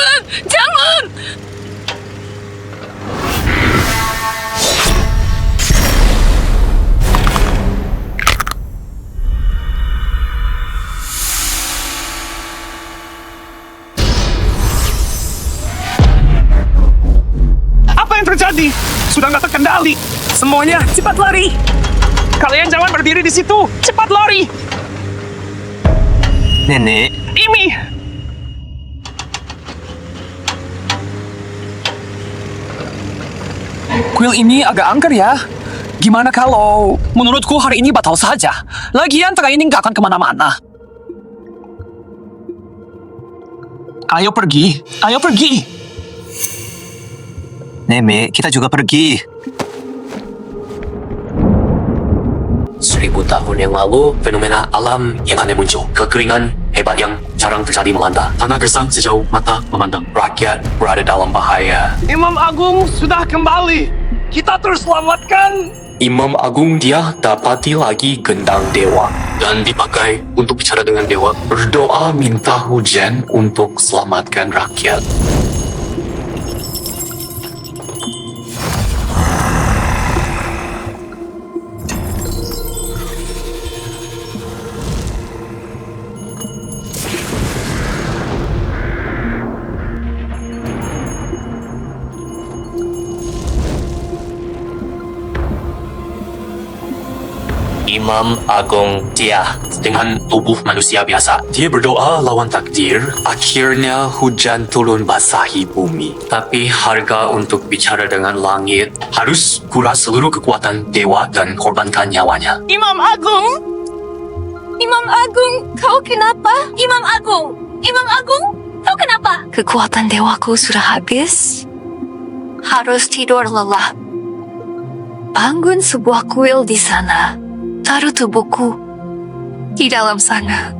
Jangan! Jangan! Apa yang terjadi? Sudah nggak terkendali. Semuanya cepat lari! Kalian jangan berdiri di situ. Cepat lari. Nenek, Imi. Kuil ini agak angker ya. Gimana kalau... Menurutku hari ini batal saja. Lagian tengah ini nggak akan kemana-mana. Ayo pergi. Ayo pergi. Nenek, kita juga pergi. 1000 tahun yang lalu, fenomena alam yang aneh muncul. Kekeringan hebat yang jarang terjadi melanda. Tanah gersang sejauh mata memandang. Rakyat berada dalam bahaya. Imam Agung sudah kembali. Kita terselamatkan. Imam Agung dia dapati lagi gendang dewa dan dipakai untuk bicara dengan dewa. Berdoa minta hujan untuk selamatkan rakyat. Imam Agung dia dengan tubuh manusia biasa. Dia berdoa lawan takdir. Akhirnya hujan turun basahi bumi. Tapi harga untuk bicara dengan langit harus kuras seluruh kekuatan dewa dan korbankan nyawanya. Imam Agung! Imam Agung, kau kenapa? Imam Agung! Imam Agung, kau kenapa? Kekuatan dewaku sudah habis. Harus tidur lelap. Bangun sebuah kuil di sana. Taruh tubuhku di dalam sana.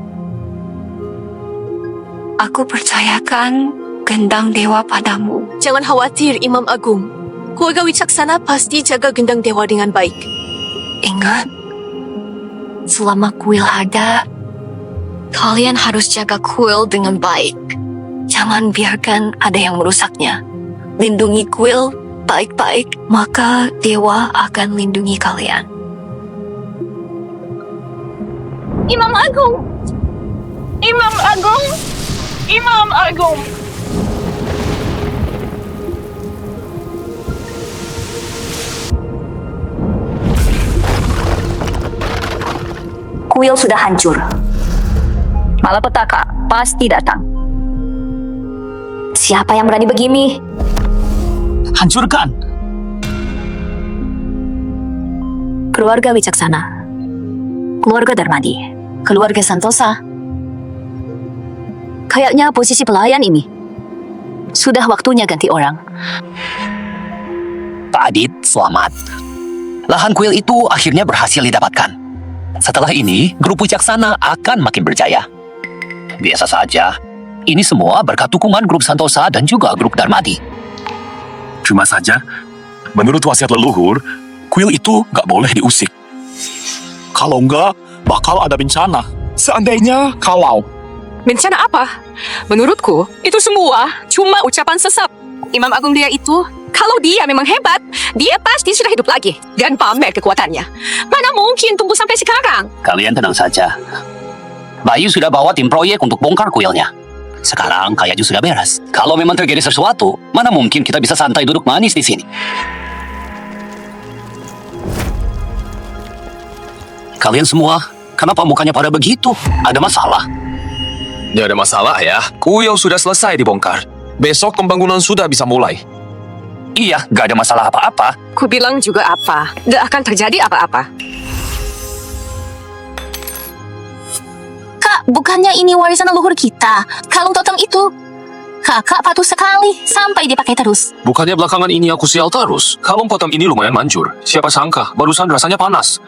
Aku percayakan gendang dewa padamu. Jangan khawatir, Imam Agung. Keluarga Wicaksana pasti jaga gendang dewa dengan baik. Ingat, selama kuil ada, kalian harus jaga kuil dengan baik. Jangan biarkan ada yang merusaknya. Lindungi kuil baik-baik, maka dewa akan lindungi kalian. Imam Agung! Imam Agung! Imam Agung! Kuil sudah hancur. Malapetaka pasti datang. Siapa yang berani begini? Hancurkan! Keluarga Wicaksana, keluarga Darmadi, keluarga Santosa. Kayaknya posisi pelayan ini sudah waktunya ganti orang. Pak Adit, selamat. Lahan kuil itu akhirnya berhasil didapatkan. Setelah ini, grup Wicaksana akan makin berjaya. Biasa saja, ini semua berkat dukungan grup Santosa dan juga grup Darmadi. Cuma saja, menurut wasiat leluhur, kuil itu nggak boleh diusik. Kalau enggak, bakal ada bencana. Seandainya kalau Bencana apa? Menurutku, itu semua cuma ucapan sesat. Imam Agung dia itu, kalau dia memang hebat, dia pasti sudah hidup lagi dan pamer kekuatannya. Mana mungkin tumbuh sampai sekarang? Kalian tenang saja. Bayu sudah bawa tim proyek untuk bongkar kuilnya. Sekarang kayaknya sudah beres. Kalau memang terjadi sesuatu, mana mungkin kita bisa santai duduk manis di sini. Kalian semua, kenapa mukanya pada begitu? Ada masalah? Ya ada masalah ya. Kuil sudah selesai dibongkar. Besok pembangunan sudah bisa mulai. Iya, gak ada masalah apa-apa. Ku bilang juga apa? Tidak akan terjadi apa-apa. Kak, bukannya ini warisan leluhur kita? Kalung totem itu. Kakak patuh sekali sampai dipakai terus. Bukannya belakangan ini aku sial terus. Kalung potem ini lumayan manjur. Siapa sangka, barusan rasanya panas.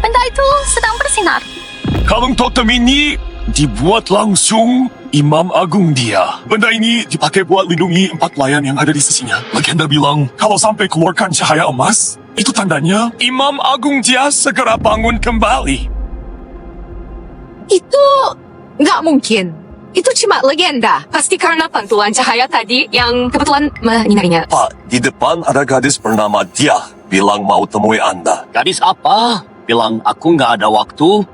Benda itu sedang bersinar. Kalung totem ini dibuat langsung Imam Agung dia. Benda ini dipakai buat lindungi 4 pelayan yang ada di sisinya. Legenda bilang, kalau sampai keluarkan cahaya emas, itu tandanya Imam Agung dia segera bangun kembali. Itu nggak mungkin. Itu cuma legenda. Pasti karena pantulan cahaya tadi yang kebetulan menyinarinya. Pak, di depan ada gadis bernama Dia bilang mau temui Anda. Gadis apa? Bilang aku nggak ada waktu.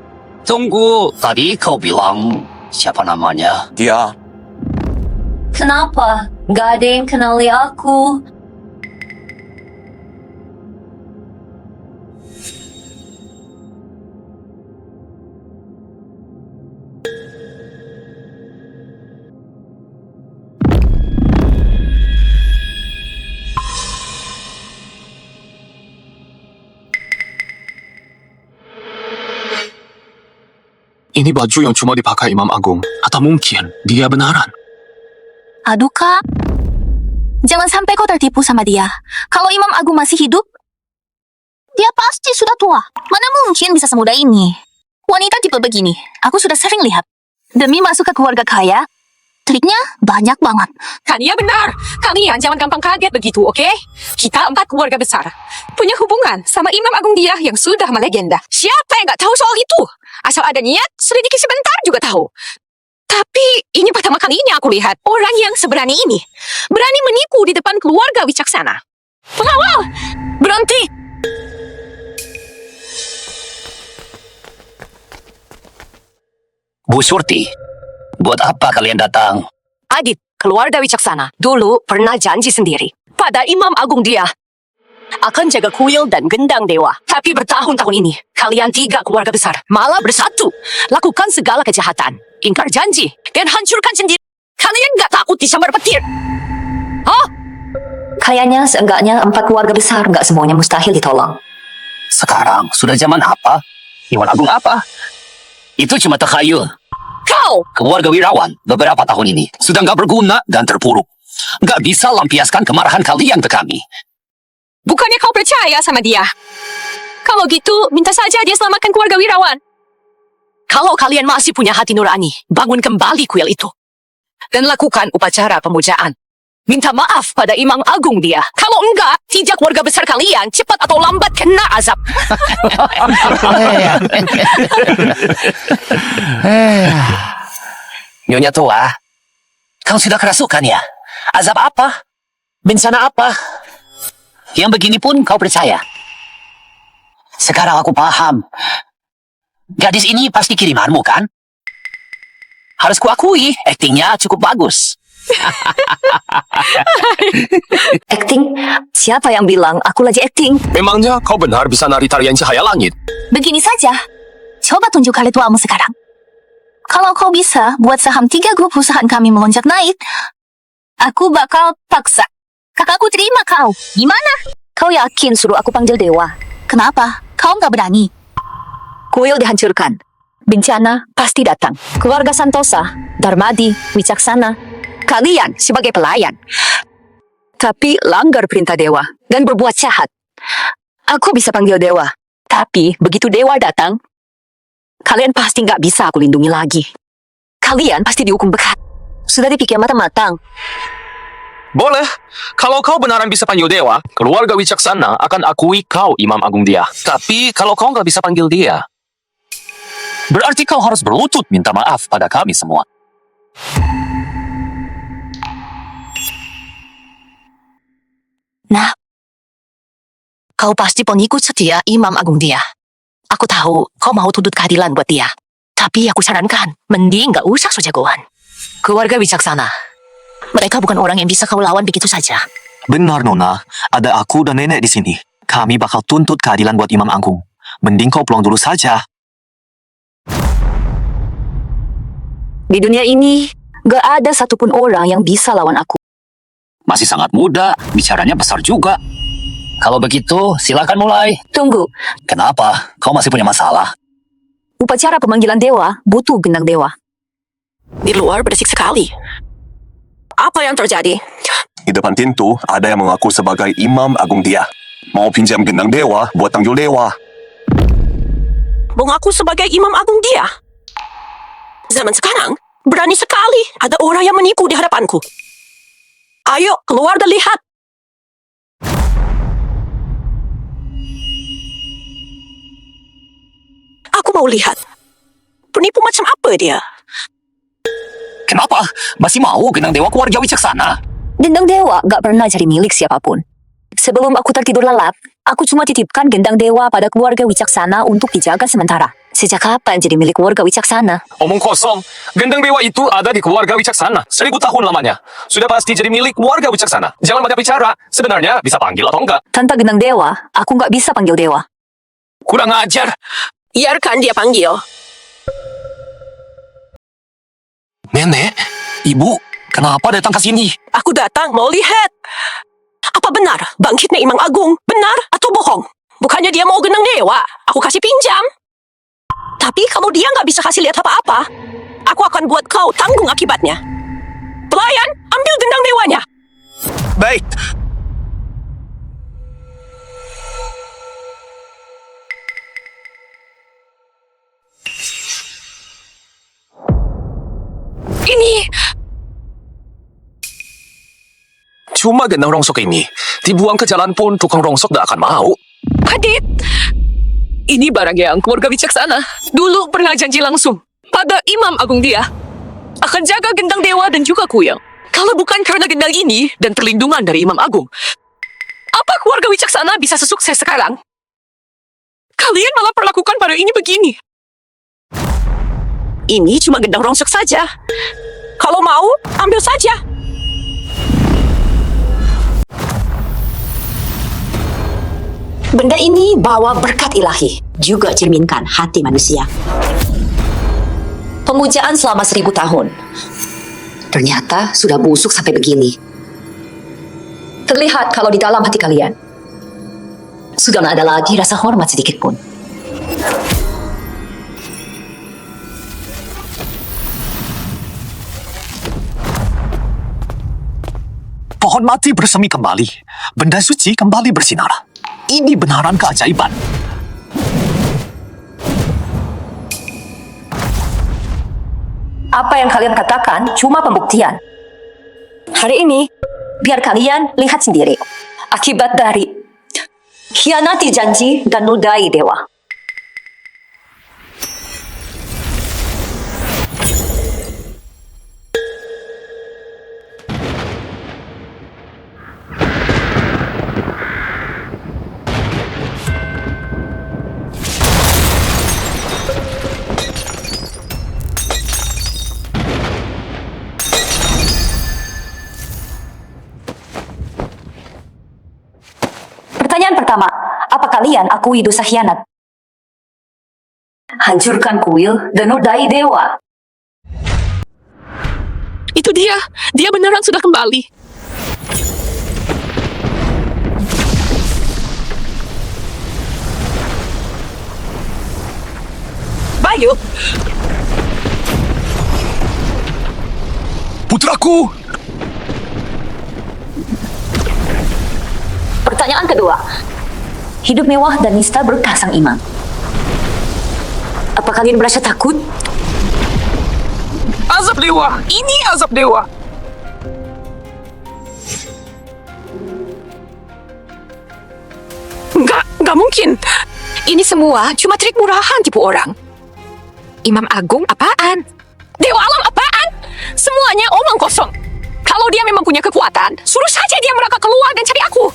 Tunggu, tadi kau bilang siapa namanya? Dia, Kenapa? Gak ada yang kenali aku. Ini baju yang cuma dipakai Imam Agung. Atau mungkin dia benaran. Aduh kak, jangan sampai kau tertipu sama dia. Kalau Imam Agung masih hidup, dia pasti sudah tua. Mana mungkin bisa semudah ini. Wanita tipe begini, aku sudah sering lihat. Demi masuk ke keluarga kaya, triknya banyak banget. Tania benar. Kalian jangan gampang kaget begitu, oke? Kita 4 keluarga besar. Punya hubungan sama Imam Agung dia yang sudah melegenda. Siapa yang gak tahu soal itu? Asal ada niat, selidiki sebentar juga tahu. Tapi ini pertama kalinya aku lihat orang yang seberani ini. Berani menipu di depan keluarga wicaksana. Pengawal! Berhenti! Bu Surti, buat apa kalian datang? Adit, keluarga wicaksana, dulu pernah janji sendiri pada Imam Agung dia akan jaga kuil dan gendang dewa. Tapi bertahun-tahun ini, kalian 3 keluarga besar malah bersatu, lakukan segala kejahatan, ingkar janji, dan hancurkan sendiri. Kalian gak takut disambar petir? Hah? Kayaknya seenggaknya 4 keluarga besar gak semuanya mustahil ditolong. Sekarang sudah zaman apa? Imam Agung apa? Itu cuma takhayul. Kau! Keluarga Wirawan beberapa tahun ini sudah nggak berguna dan terpuruk. Nggak bisa lampiaskan kemarahan kalian ke kami. Bukannya kau percaya sama dia? Kalau gitu, minta saja dia selamatkan keluarga Wirawan. Kalau kalian masih punya hati nurani, bangun kembali kuil itu. Dan lakukan upacara pemujaan. Minta maaf pada Imam Agung dia. Kalau enggak, 3 keluarga besar kalian cepat atau lambat kena azab. Nyonya tua, kau sudah kerasukan ya? Azab apa? Bencana apa? Yang begini pun kau percaya? Sekarang aku paham. Gadis ini pasti kirimanmu kan? Harus kuakui, aktingnya cukup bagus. Acting? Siapa yang bilang aku lagi acting? Memangnya kau benar bisa nari tarian cahaya langit? Begini saja, coba tunjuk ritualmu sekarang. Kalau kau bisa buat saham 3 grup perusahaan kami melonjak naik, aku bakal paksa kakakku terima kau. Gimana? Kau yakin suruh aku panggil dewa? Kenapa? Kau nggak berani? Kuil dihancurkan. Bencana pasti datang. Keluarga Santosa, Darmadi, Wicaksana. Kalian sebagai pelayan. Tapi langgar perintah dewa dan berbuat jahat. Aku bisa panggil dewa. Tapi begitu dewa datang, kalian pasti nggak bisa aku lindungi lagi. Kalian pasti dihukum berat. Sudah dipikir matang-matang. Boleh. Kalau kau benaran bisa panggil dewa, keluarga wicaksana akan akui kau Imam Agung dia. Tapi kalau kau nggak bisa panggil dia, Berarti kau harus berlutut minta maaf pada kami semua. Nah, kau pasti pengikut setia Imam Agung dia. Aku tahu kau mau tuntut keadilan buat dia. Tapi aku sarankan, mending gak usah so jagoan. Keluarga wicaksana. Mereka bukan orang yang bisa kau lawan begitu saja. Benar, Nona. Ada aku dan nenek di sini. Kami bakal tuntut keadilan buat Imam Agung. Mending kau pulang dulu saja. Di dunia ini, gak ada satupun orang yang bisa lawan aku. Masih sangat muda, bicaranya besar juga. Kalau begitu, silakan mulai. Tunggu, Kenapa? Kau masih punya masalah? upacara pemanggilan dewa butuh gendang dewa. Di luar berisik sekali. Apa yang terjadi? di depan pintu ada yang mengaku sebagai Imam Agung dia. Mau pinjam gendang dewa buat tanggul dewa. Mengaku sebagai Imam Agung dia. Zaman sekarang, berani sekali ada orang yang menipu di hadapanku. Ayo, keluar dan lihat. Aku mau lihat. Penipu macam apa dia? Kenapa? Masih mau Gendang Dewa keluarga wicaksana? Gendang Dewa gak pernah jadi milik siapapun. Sebelum aku tertidur lelap, aku cuma titipkan Gendang Dewa pada keluarga wicaksana untuk dijaga sementara. Sejak kapan jadi milik keluarga wicaksana? Omong kosong. Gendang Dewa itu ada di keluarga wicaksana. 1000 tahun lamanya. Sudah pasti jadi milik keluarga wicaksana. Jangan banyak bicara. Sebenarnya bisa panggil atau enggak. Tanpa Gendang Dewa, aku gak bisa panggil Dewa. Kurang ajar. Biarkan dia panggil. Nenek, ibu, kenapa datang ke sini? Aku datang mau lihat. Apa benar bangkitnya Imam Agung? Benar atau bohong? Bukannya dia mau Gendang Dewa. Aku kasih pinjam. Tapi kalau dia nggak bisa kasih lihat apa-apa, aku akan buat kau tanggung akibatnya. Pelayan, ambil Gendang Dewanya. Baik. Ini Cuma gendang rongsok ini. Dibuang ke jalan pun tukang rongsok tidak akan mau. Adit. Ini barang yang keluarga wicaksana. Dulu pernah janji langsung pada Imam Agung dia akan jaga Gendang Dewa dan juga Kuyang. Kalau bukan karena gendang ini dan perlindungan dari Imam Agung, apa keluarga wicaksana bisa sesukses sekarang? Kalian malah perlakukan pada ini begini. Ini cuma gendang rongsok saja. Kalau mau, ambil saja. Benda ini bawa berkat ilahi, juga cerminkan hati manusia. Pemujaan selama 1000 tahun. Ternyata sudah busuk sampai begini. Terlihat kalau di dalam hati kalian sudah tidak ada lagi rasa hormat sedikit pun. Pohon mati bersemi kembali. Benda suci kembali bersinar. Ini benaran keajaiban. Apa yang kalian katakan cuma pembuktian. Hari ini, biar kalian lihat sendiri akibat dari khianati janji dan nodai dewa. Pertanyaan pertama, apa kalian akui dosa khianat? Hancurkan kuil dan nodai dewa. Itu dia beneran sudah kembali. Bayu, Putraku! Pertanyaan kedua, hidup mewah dan nista berkah sang imam. Apa kalian merasa takut? Azab dewa. Ini azab dewa. Nggak mungkin. Ini semua cuma trik murahan tipu orang. Imam Agung apaan? Dewa alam apaan? Semuanya omong kosong. Kalau dia memang punya kekuatan, suruh saja dia merangkak keluar dan cari aku.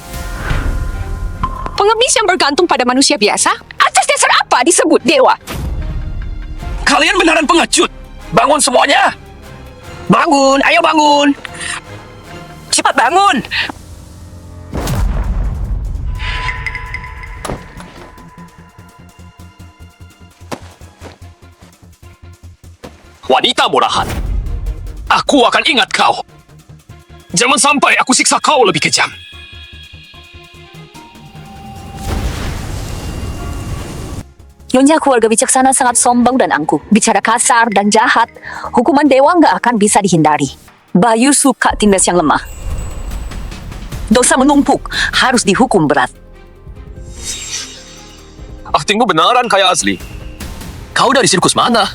Pengemis yang bergantung pada manusia biasa, atas dasar apa disebut dewa? Kalian beneran pengecut. Bangun semuanya. Bangun, ayo bangun. Cepat bangun. Wanita murahan. Aku akan ingat kau. Jangan sampai aku siksa kau lebih kejam. Nyonya keluarga bijaksana sangat sombong dan angkuh. Bicara kasar dan jahat, hukuman dewa nggak akan bisa dihindari. Bayu suka tindas yang lemah. Dosa menumpuk, harus dihukum berat. Aktingmu beneran kayak asli. Kau dari sirkus mana?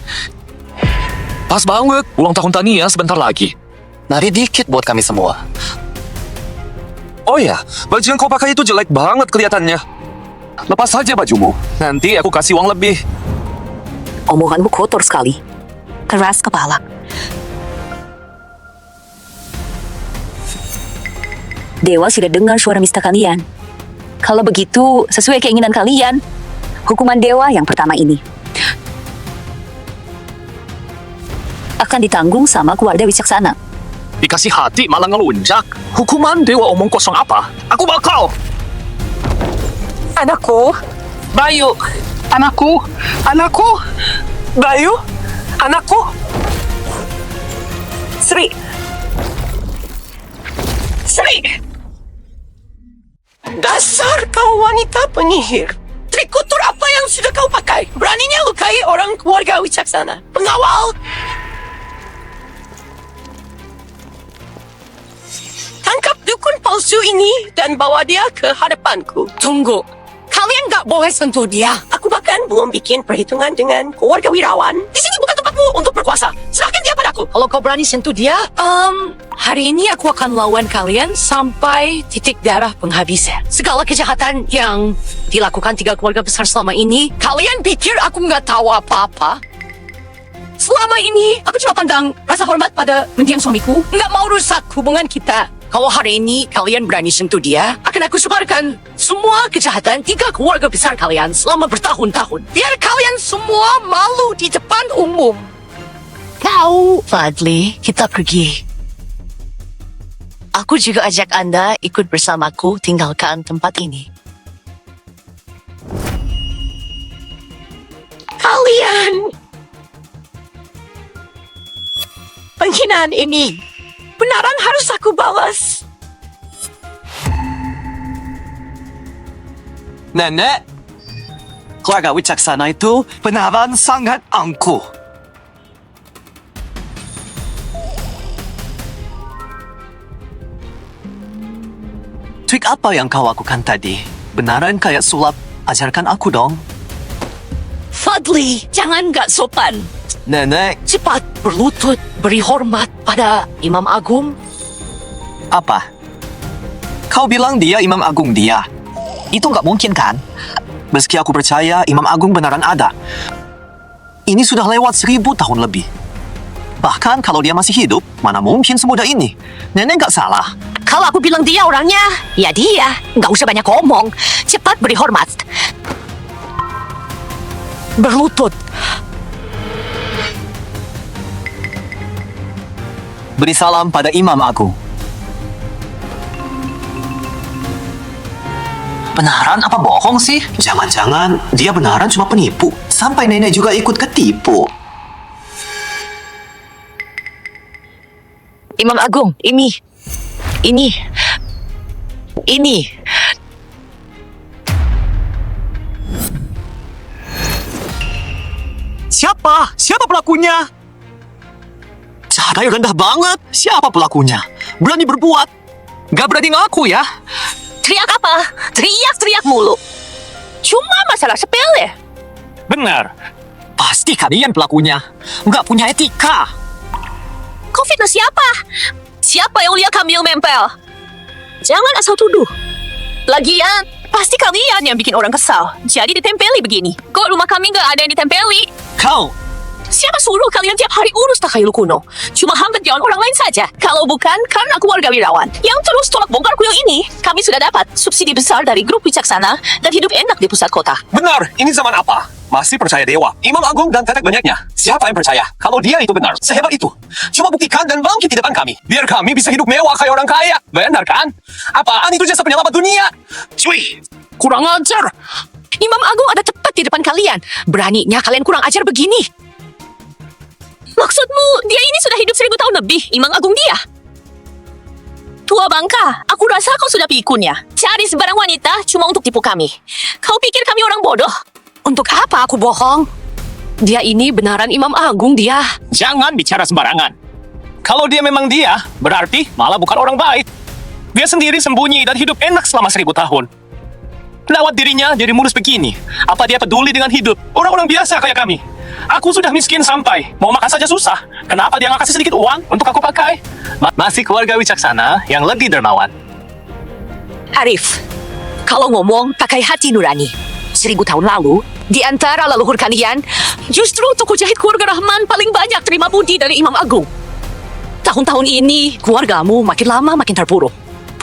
Pas banget, ulang tahun Tania sebentar lagi. Nari dikit buat kami semua. Oh ya, baju yang kau pakai itu jelek banget kelihatannya. Lepas saja bajumu, nanti aku kasih uang lebih. Omonganmu kotor sekali. Keras kepala. Dewa sudah dengar suara mista kalian. Kalau begitu, sesuai keinginan kalian, hukuman dewa yang pertama ini akan ditanggung sama keluarga Wicaksana. Dikasih hati malah ngelunjak. Hukuman dewa omong kosong apa? Aku bakal. Anakku, Bayu. Anakku, Bayu, anakku. Sri. Dasar kau wanita penyihir. Trik kotor apa yang sudah kau pakai? Beraninya lukai orang keluarga Wicaksana. Pengawal. Tangkap dukun palsu ini dan bawa dia ke hadapanku. Tunggu. Kalian gak boleh sentuh dia. Aku bahkan belum bikin perhitungan dengan keluarga Wirawan. Di sini bukan tempatmu untuk berkuasa. Serahkan dia padaku. Kalau kau berani sentuh dia, hari ini aku akan lawan kalian sampai titik darah penghabisan. Segala kejahatan yang dilakukan 3 keluarga besar selama ini, kalian pikir aku nggak tahu apa-apa? Selama ini, aku cuma pandang rasa hormat pada mendiang suamiku. Nggak mau rusak hubungan kita. Kalau hari ini kalian berani sentuh dia, akan aku sebarkan semua kejahatan 3 keluarga besar kalian selama bertahun-tahun. Biar kalian semua malu di depan umum. Kau, Fadli, kita pergi. Aku juga ajak Anda ikut bersamaku tinggalkan tempat ini. Kalian! Penghinaan ini benaran harus aku balas. Nenek, keluarga Wicaksana itu benaran sangat angkuh. Trik apa yang kau lakukan tadi? Benaran kayak sulap. Ajarkan aku dong. Fadli, jangan gak sopan. Nenek, Cepat berlutut, beri hormat pada Imam Agung. apa? Kau bilang dia Imam Agung dia. Itu nggak mungkin kan? Meski aku percaya Imam Agung benaran ada. Ini sudah lewat 1000 tahun lebih. Bahkan kalau dia masih hidup, mana mungkin semudah ini? Nenek nggak salah. Kalau aku bilang dia orangnya, ya dia. Nggak usah banyak ngomong. Cepat beri hormat. Berlutut. Beri salam pada Imam Agung. Benaran apa bohong sih? Jangan-jangan dia benaran cuma penipu. Sampai nenek juga ikut ketipu. Imam Agung, ini. Siapa pelakunya? Cara yang rendah banget. Siapa pelakunya? Berani berbuat. Gak berani ngaku ya? Teriak apa? Teriak mulu. Cuma masalah sepele. Benar. Pasti kalian pelakunya. Nggak punya etika. Kau fitnah siapa? Siapa yang lihat kami mempel? Jangan asal tuduh. Lagian, pasti kalian yang bikin orang kesal. Jadi ditempeli begini. Kok rumah kami nggak ada yang ditempeli? Kau, Siapa suruh kalian tiap hari urus Takayul kuno? Cuma hambat jalan orang lain saja. Kalau bukan karena aku warga Wirawan yang terus tolak bongkar kuil ini, kami sudah dapat subsidi besar dari grup Wicaksana dan hidup enak di pusat kota. Benar, ini zaman apa? Masih percaya dewa, Imam Agung dan tetek banyaknya. Siapa yang percaya kalau dia itu benar, sehebat itu? Coba buktikan dan bangkit di depan kami. Biar kami bisa hidup mewah kayak orang kaya. Benar kan? Apaan itu jasa penyelamat dunia? Cuy, kurang ajar. Imam Agung ada tepat di depan kalian. Beraninya kalian kurang ajar begini. Maksudmu, dia ini sudah hidup 1000 tahun lebih, Imam Agung dia? Tua bangka, aku rasa kau sudah pikunnya. Cari sembarang wanita cuma untuk tipu kami. Kau pikir kami orang bodoh? Untuk apa aku bohong? Dia ini benaran Imam Agung dia. Jangan bicara sembarangan. Kalau dia memang dia, berarti malah bukan orang baik. Dia sendiri sembunyi dan hidup enak selama 1000 tahun. Lewat dirinya jadi mulus begini. Apa dia peduli dengan hidup orang-orang biasa kayak kami? Aku sudah miskin sampai mau makan saja susah. Kenapa dia nggak kasih sedikit uang untuk aku pakai? Masih keluarga Wicaksana yang lebih dermawan. Arif, kalau ngomong pakai hati nurani. 1000 tahun lalu, di antara leluhur kalian, justru toko jahit keluarga Rahman paling banyak terima budi dari Imam Agung. Tahun-tahun ini, keluargamu makin lama makin terpuruk.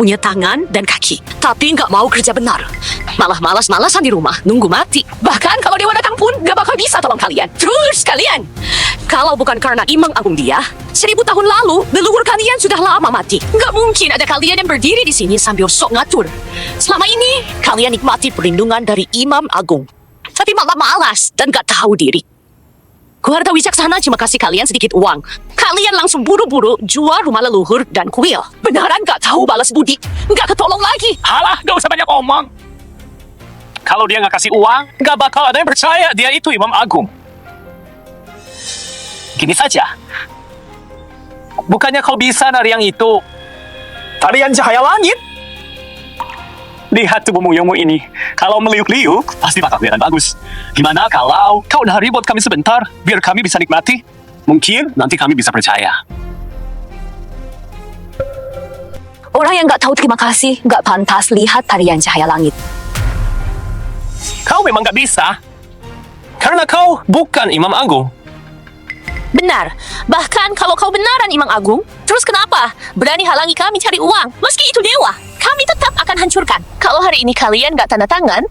punya tangan dan kaki, tapi nggak mau kerja benar. Malah malas-malasan di rumah, nunggu mati. Bahkan kalau Dewa datang pun nggak bakal bisa tolong kalian. Terus kalian, kalau bukan karena Imam Agung dia, 1000 tahun lalu leluhur kalian sudah lama mati. Nggak mungkin ada kalian yang berdiri di sini sambil sok ngatur. Selama ini kalian nikmati perlindungan dari Imam Agung, tapi malah malas dan nggak tahu diri. Keluarga Wicaksana cuma kasih kalian sedikit uang. Kalian langsung buru-buru jual rumah leluhur dan kuil. Beneran gak tahu balas budi. Gak ketolong lagi. Halah, gak usah banyak omong. Kalau dia nggak kasih uang, nggak bakal ada yang percaya dia itu Imam Agung. Gini saja. Bukannya kau bisa nari yang itu? Tarian cahaya langit. Lihat tubuh muyungmu ini. Kalau meliuk-liuk, pasti bakal kelihatan bagus. Gimana kalau kau nari buat kami sebentar, biar kami bisa nikmati? Mungkin nanti kami bisa percaya. Orang yang gak tahu terima kasih gak pantas lihat tarian cahaya langit. Kau memang nggak bisa. Karena kau bukan Imam Agung. Benar. Bahkan kalau kau benaran Imam Agung, terus kenapa berani halangi kami cari uang? Meski itu dewa, kami tetap akan hancurkan. Kalau hari ini kalian gak tanda tangan,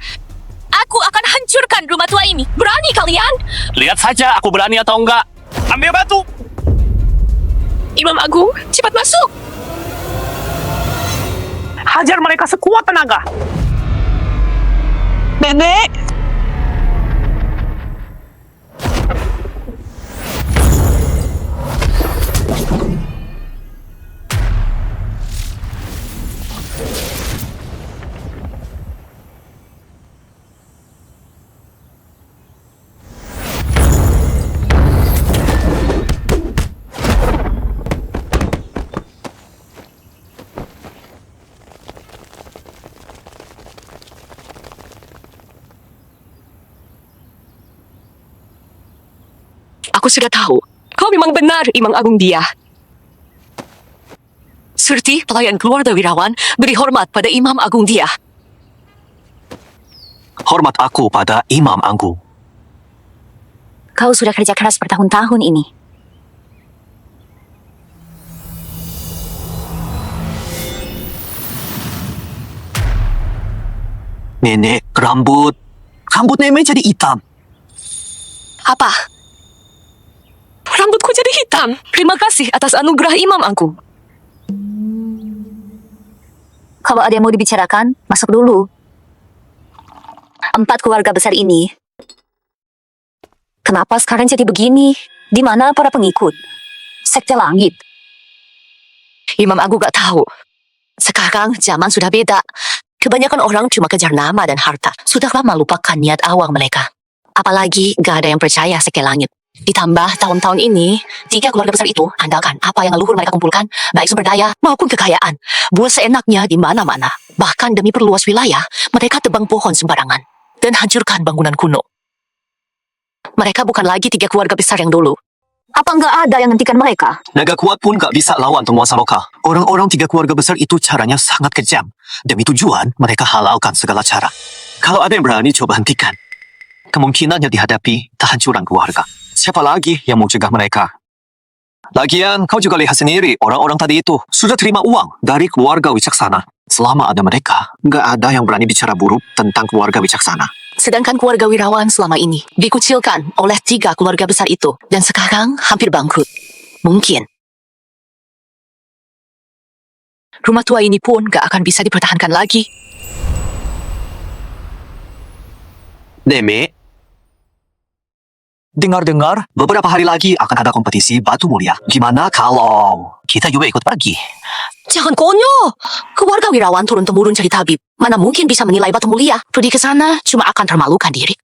aku akan hancurkan rumah tua ini. Berani kalian? Lihat saja aku berani atau enggak. Ambil batu. Imam Agung, cepat masuk. Hajar mereka sekuat tenaga. Nenek. Aku sudah tahu, kau memang benar Imam Agung dia. Serti pelayan keluarga Wirawan beri hormat pada Imam Agung dia. Hormat aku pada Imam Agung. Kau sudah kerja keras bertahun-tahun ini. Nenek, rambut nenek jadi hitam. Apa? Rambutku jadi hitam. Terima kasih atas anugerah Imam Agung. Kalau ada yang mau dibicarakan, masuk dulu. 4 keluarga besar ini. Kenapa sekarang jadi begini? Di mana para pengikut? Sekte langit. Imam Agung gak tahu. Sekarang zaman sudah beda. Kebanyakan orang cuma kejar nama dan harta. Sudah lama lupakan niat awal mereka. Apalagi gak ada yang percaya sekte langit. Ditambah tahun-tahun ini, 3 keluarga besar itu andalkan apa yang leluhur mereka kumpulkan, baik sumber daya maupun kekayaan. Buat seenaknya di mana-mana. Bahkan demi perluas wilayah, mereka tebang pohon sembarangan dan hancurkan bangunan kuno. Mereka bukan lagi 3 keluarga besar yang dulu. Apa nggak ada yang hentikan mereka? Naga kuat pun gak bisa lawan penguasa lokal. Orang-orang 3 keluarga besar itu caranya sangat kejam. Demi tujuan, mereka halalkan segala cara. Kalau ada yang berani coba hentikan, kemungkinannya dihadapi kehancuran keluarga. Siapa lagi yang mau cegah mereka? Lagian, kau juga lihat sendiri, orang-orang tadi itu sudah terima uang dari keluarga Wicaksana. Selama ada mereka, gak ada yang berani bicara buruk tentang keluarga Wicaksana. Sedangkan keluarga Wirawan selama ini dikucilkan oleh 3 keluarga besar itu. Dan sekarang hampir bangkrut. Mungkin. Rumah tua ini pun gak akan bisa dipertahankan lagi. Nenek, dengar-dengar beberapa hari lagi akan ada kompetisi batu mulia. Gimana kalau kita juga ikut pergi? Jangan konyol. Keluarga Wirawan turun-temurun jadi tabib. Mana mungkin bisa menilai batu mulia. Pergi ke sana cuma akan termalukan diri.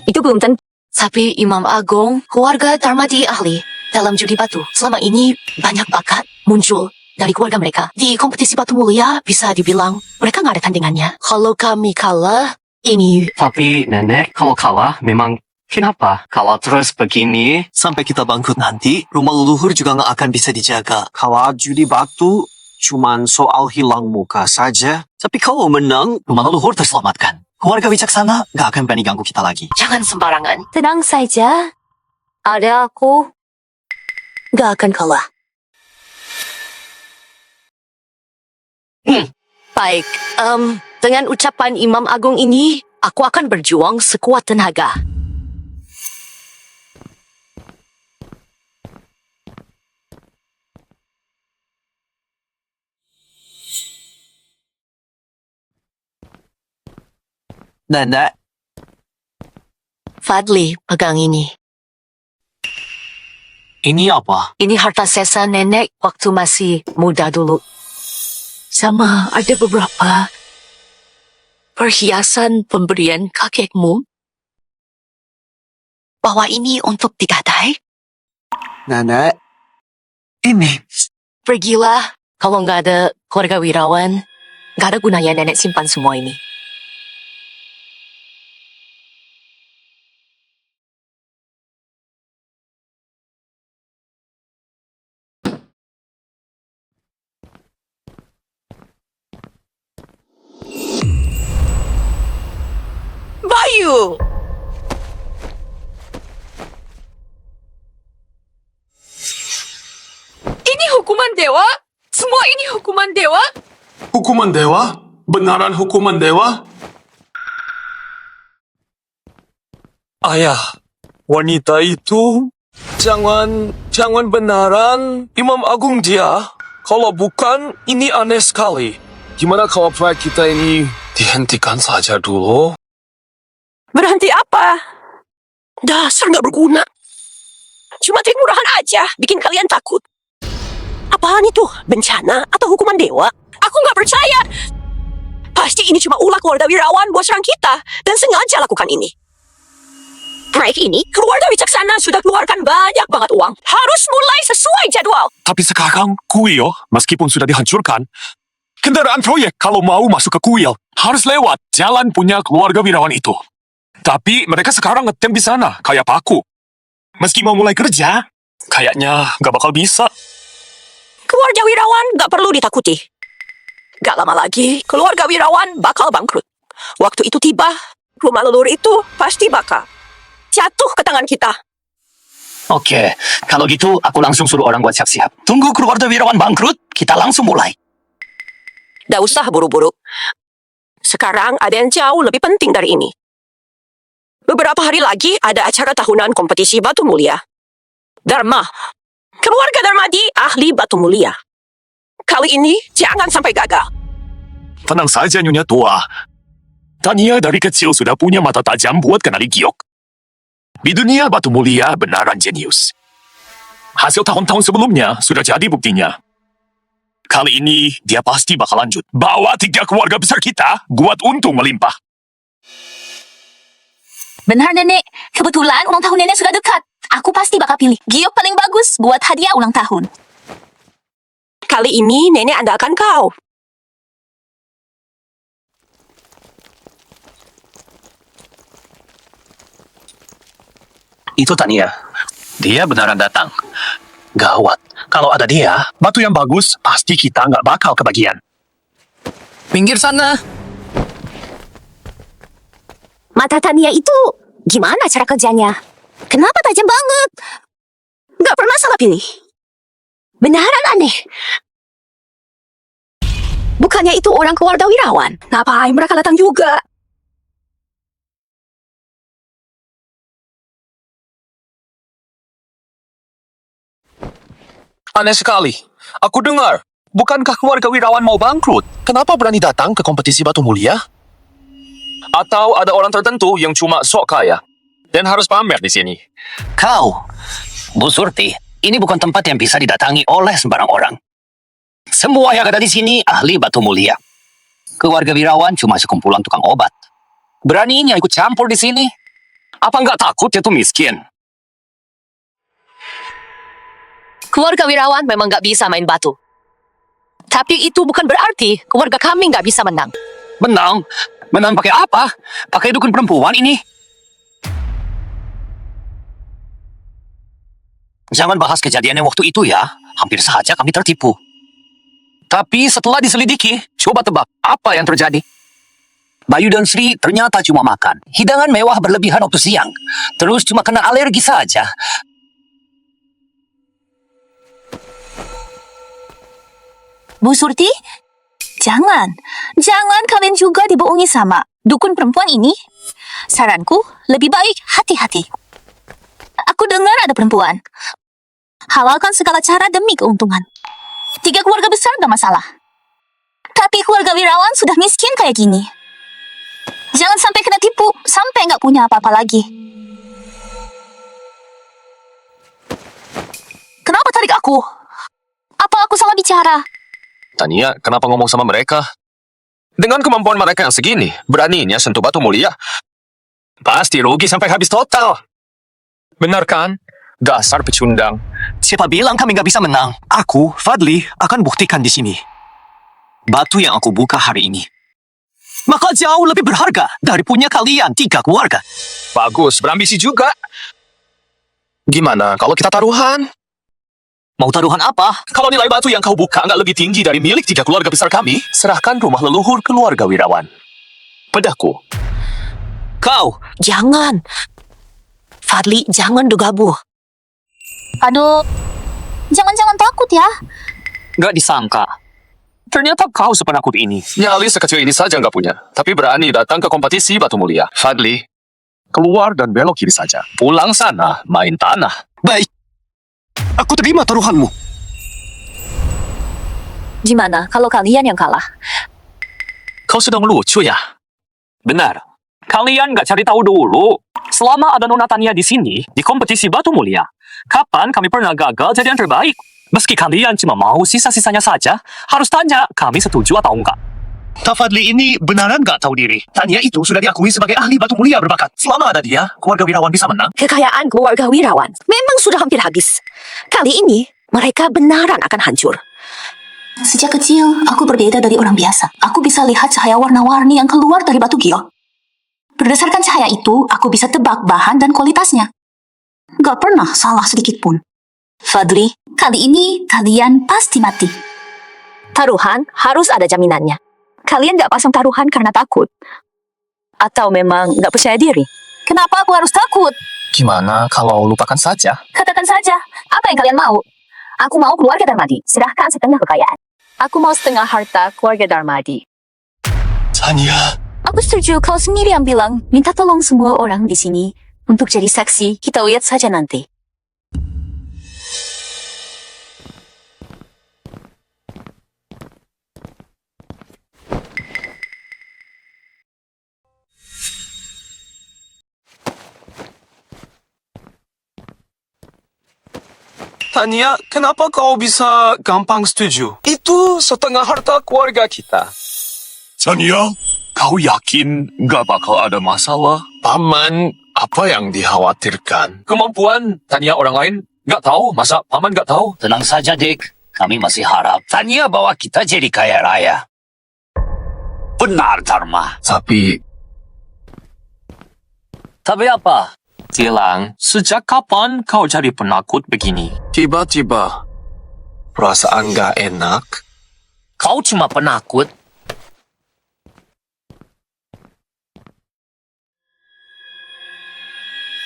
Itu belum tentu. Tapi Imam Agung, keluarga Darmadi ahli dalam judi batu. Selama ini banyak bakat muncul dari keluarga mereka. Di kompetisi batu mulia bisa dibilang mereka nggak ada tandingannya. Kalau kami kalah, ini... Tapi nenek, kalau kalah memang kenapa? Kalau terus begini, Sampai kita bangkrut nanti, rumah leluhur juga nggak akan bisa dijaga. Kalau judi batu cuman soal hilang muka saja. Tapi kalau menang, rumah leluhur terselamatkan. Keluarga Wicaksana nggak akan berani ganggu kita lagi. Jangan sembarangan. Tenang saja. Ada aku. Nggak akan kalah. Baik, dengan ucapan Imam Agung ini, aku akan berjuang sekuat tenaga. Nenek, Fadli, pegang ini. ini apa? Ini harta sisa nenek waktu masih muda dulu. Sama ada beberapa perhiasan pemberian kakekmu. Bawa ini untuk digadai. Nenek, ini. Pergilah. Kalau nggak ada keluarga wirawan, nggak ada gunanya nenek simpan semua ini. Bayu! Ini hukuman dewa? Semua ini hukuman dewa? Hukuman dewa? Benaran hukuman dewa? Ayah, wanita itu jangan benaran Imam Agung dia. Kalau bukan, ini aneh sekali. Gimana kalau proyek kita ini dihentikan saja dulu? Berhenti apa? Dasar nggak berguna. Cuma trik murahan aja, bikin kalian takut. Apaan itu? Bencana atau hukuman dewa? Aku nggak percaya. Pasti ini cuma ulah keluarga wirawan buat serang kita dan sengaja lakukan ini. Proyek ini, keluarga Wicaksana sudah keluarkan banyak banget uang. Harus mulai sesuai jadwal. Tapi sekarang kuil, meskipun sudah dihancurkan, kendaraan proyek kalau mau masuk ke kuil harus lewat jalan punya keluarga wirawan itu. Tapi mereka sekarang ngetem di sana, kayak paku. Meski mau mulai kerja, kayaknya nggak bakal bisa. Keluarga wirawan nggak perlu ditakuti. Gak lama lagi, keluarga wirawan bakal bangkrut. Waktu itu tiba, rumah leluhur itu pasti bakal jatuh ke tangan kita. Oke, kalau gitu aku langsung suruh orang buat siap-siap. Tunggu keluarga wirawan bangkrut, kita langsung mulai. Gak usah buru-buru. Sekarang ada yang jauh lebih penting dari ini. Beberapa hari lagi ada acara tahunan kompetisi batu mulia. Dharma. Keluarga Dharmadi ahli batu mulia. Kali ini jangan sampai gagal. Tenang saja Nyonya tua. Tania dari kecil sudah punya mata tajam buat kenali giok. Di dunia batu mulia benaran jenius. Hasil tahun-tahun sebelumnya sudah jadi buktinya. Kali ini dia pasti bakal lanjut. Bawa 3 keluarga besar kita buat untung melimpah. Benar, Nenek. Kebetulan ulang tahun Nenek sudah dekat. Aku pasti bakal pilih giok paling bagus buat hadiah ulang tahun. Kali ini nenek andalkan kau. Itu Tania. Dia beneran datang. Gawat. Kalau ada dia, Batu yang bagus pasti kita nggak bakal kebagian. Pinggir sana. Mata Tania itu gimana cara kerjanya? Kenapa tajam banget? Gak pernah salah pilih. Benaran aneh. Bukannya itu orang keluarga wirawan? Ngapain mereka datang juga? Aneh sekali. Aku dengar, bukankah keluarga wirawan mau bangkrut? Kenapa berani datang ke kompetisi batu mulia? Atau ada orang tertentu yang cuma sok kaya dan harus pamer di sini? kau, Bu Surti, ini bukan tempat yang bisa didatangi oleh sembarang orang. Semua yang ada di sini ahli batu mulia. Keluarga wirawan cuma sekumpulan tukang obat. Beraninya ikut campur di sini? Apa nggak takut ya tuh miskin? Keluarga wirawan memang nggak bisa main batu. Tapi itu bukan berarti keluarga kami nggak bisa menang. Menang? Menang pakai apa? Pakai dukun perempuan ini? Jangan bahas kejadian yang waktu itu ya. Hampir saja kami tertipu. Tapi setelah diselidiki, coba tebak apa yang terjadi. Bayu dan Sri ternyata cuma makan hidangan mewah berlebihan waktu siang. Terus cuma kena alergi saja. Bu Surti, Jangan kalian juga dibohongi sama dukun perempuan ini. Saranku, lebih baik hati-hati. Aku dengar ada perempuan. Halalkan segala cara demi keuntungan. 3 keluarga besar gak masalah. Tapi keluarga wirawan sudah miskin kayak gini. Jangan sampai kena tipu, sampai gak punya apa-apa lagi. Kenapa tarik aku? Apa aku salah bicara? Tania, kenapa ngomong sama mereka? Dengan kemampuan mereka yang segini, beraninya sentuh batu mulia. Pasti rugi sampai habis total. Benar kan? Dasar pecundang. Siapa bilang kami gak bisa menang? Aku, Fadli, akan buktikan di sini. Batu yang aku buka hari ini maka jauh lebih berharga dari punya kalian 3 keluarga. Bagus, berambisi juga. Gimana kalau kita taruhan? Mau taruhan apa? Kalau nilai batu yang kau buka nggak lebih tinggi dari milik 3 keluarga besar kami, serahkan rumah leluhur keluarga wirawan. Padaku. Kau, Jangan. Fadli, jangan gegabah. Aduh, jangan takut ya. Gak disangka. Ternyata kau sepenakut ini. Nyali sekecil ini saja nggak punya, tapi berani datang ke kompetisi batu mulia. Fadli, keluar dan belok kiri saja. Pulang sana, main tanah. baik. Aku terima taruhanmu. Gimana kalau kalian yang kalah? Kau sedang lucu ya? Benar. Kalian gak cari tahu dulu. Selama ada Nona Tania di sini, di kompetisi batu mulia, kapan kami pernah gagal jadi yang terbaik? Meski kalian cuma mau sisa-sisanya saja, harus tanya kami setuju atau enggak. Kak Fadli ini benaran gak tahu diri. Tania itu sudah diakui sebagai ahli batu mulia berbakat. Selama ada dia, keluarga wirawan bisa menang. Kekayaan keluarga wirawan memang sudah hampir habis. Kali ini, mereka benaran akan hancur. Sejak kecil, aku berbeda dari orang biasa. Aku bisa lihat cahaya warna-warni yang keluar dari batu giok. Berdasarkan cahaya itu, aku bisa tebak bahan dan kualitasnya. Gak pernah salah sedikit pun. Fadli, kali ini kalian pasti mati. Taruhan harus ada jaminannya. Kalian gak pasang taruhan karena takut? Atau memang gak percaya diri? Kenapa aku harus takut? Gimana kalau lupakan saja? Katakan saja, apa yang kalian mau? Aku mau keluarga Darmadi, serahkan setengah kekayaan. Aku mau setengah harta keluarga Darmadi. Tania, Aku setuju kalau sendiri yang bilang, minta tolong semua orang di sini untuk jadi saksi, kita lihat saja nanti. Tania, kenapa kau bisa gampang setuju? Itu setengah harta keluarga kita. Tania, kau yakin gak bakal ada masalah? Paman, apa yang dikhawatirkan? Kemampuan Tania orang lain nggak tahu, masa paman nggak tahu? Tenang saja, Dik. Kami masih harap Tania bawa kita jadi kaya raya. Benar, Dharma. Tapi apa? Tilang, sejak kapan kau jadi penakut begini? tiba-tiba perasaan nggak enak. Kau cuma penakut.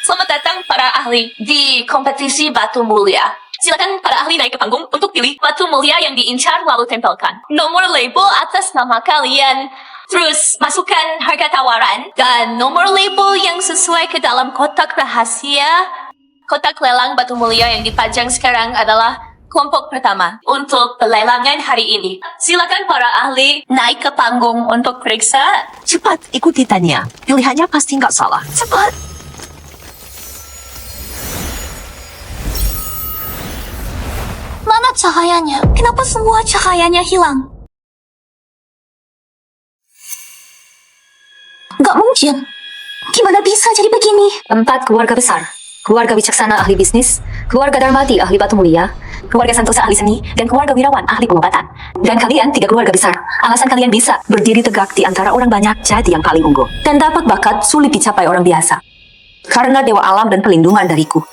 Selamat datang para ahli di kompetisi batu mulia. Silakan para ahli naik ke panggung untuk pilih batu mulia yang diincar lalu tempelkan nomor label atas nama kalian. Terus masukkan harga tawaran dan nomor label yang sesuai ke dalam kotak rahasia. Kotak lelang batu mulia yang dipajang sekarang adalah kelompok pertama untuk pelelangan hari ini. Silakan para ahli naik ke panggung untuk periksa. Cepat ikuti Tania. Pilihannya pasti nggak salah. Cepat! Mana cahayanya? Kenapa semua cahayanya hilang? Gak mungkin. Gimana bisa jadi begini? 4 keluarga besar. Keluarga Wicaksana ahli bisnis, keluarga Darmadi ahli batu mulia, keluarga Santosa ahli seni, dan keluarga Wirawan ahli pengobatan. Dan kalian 3 keluarga besar. Alasan kalian bisa berdiri tegak di antara orang banyak jadi yang paling unggul. Dan dapat bakat sulit dicapai orang biasa. Karena dewa alam dan pelindungan dariku.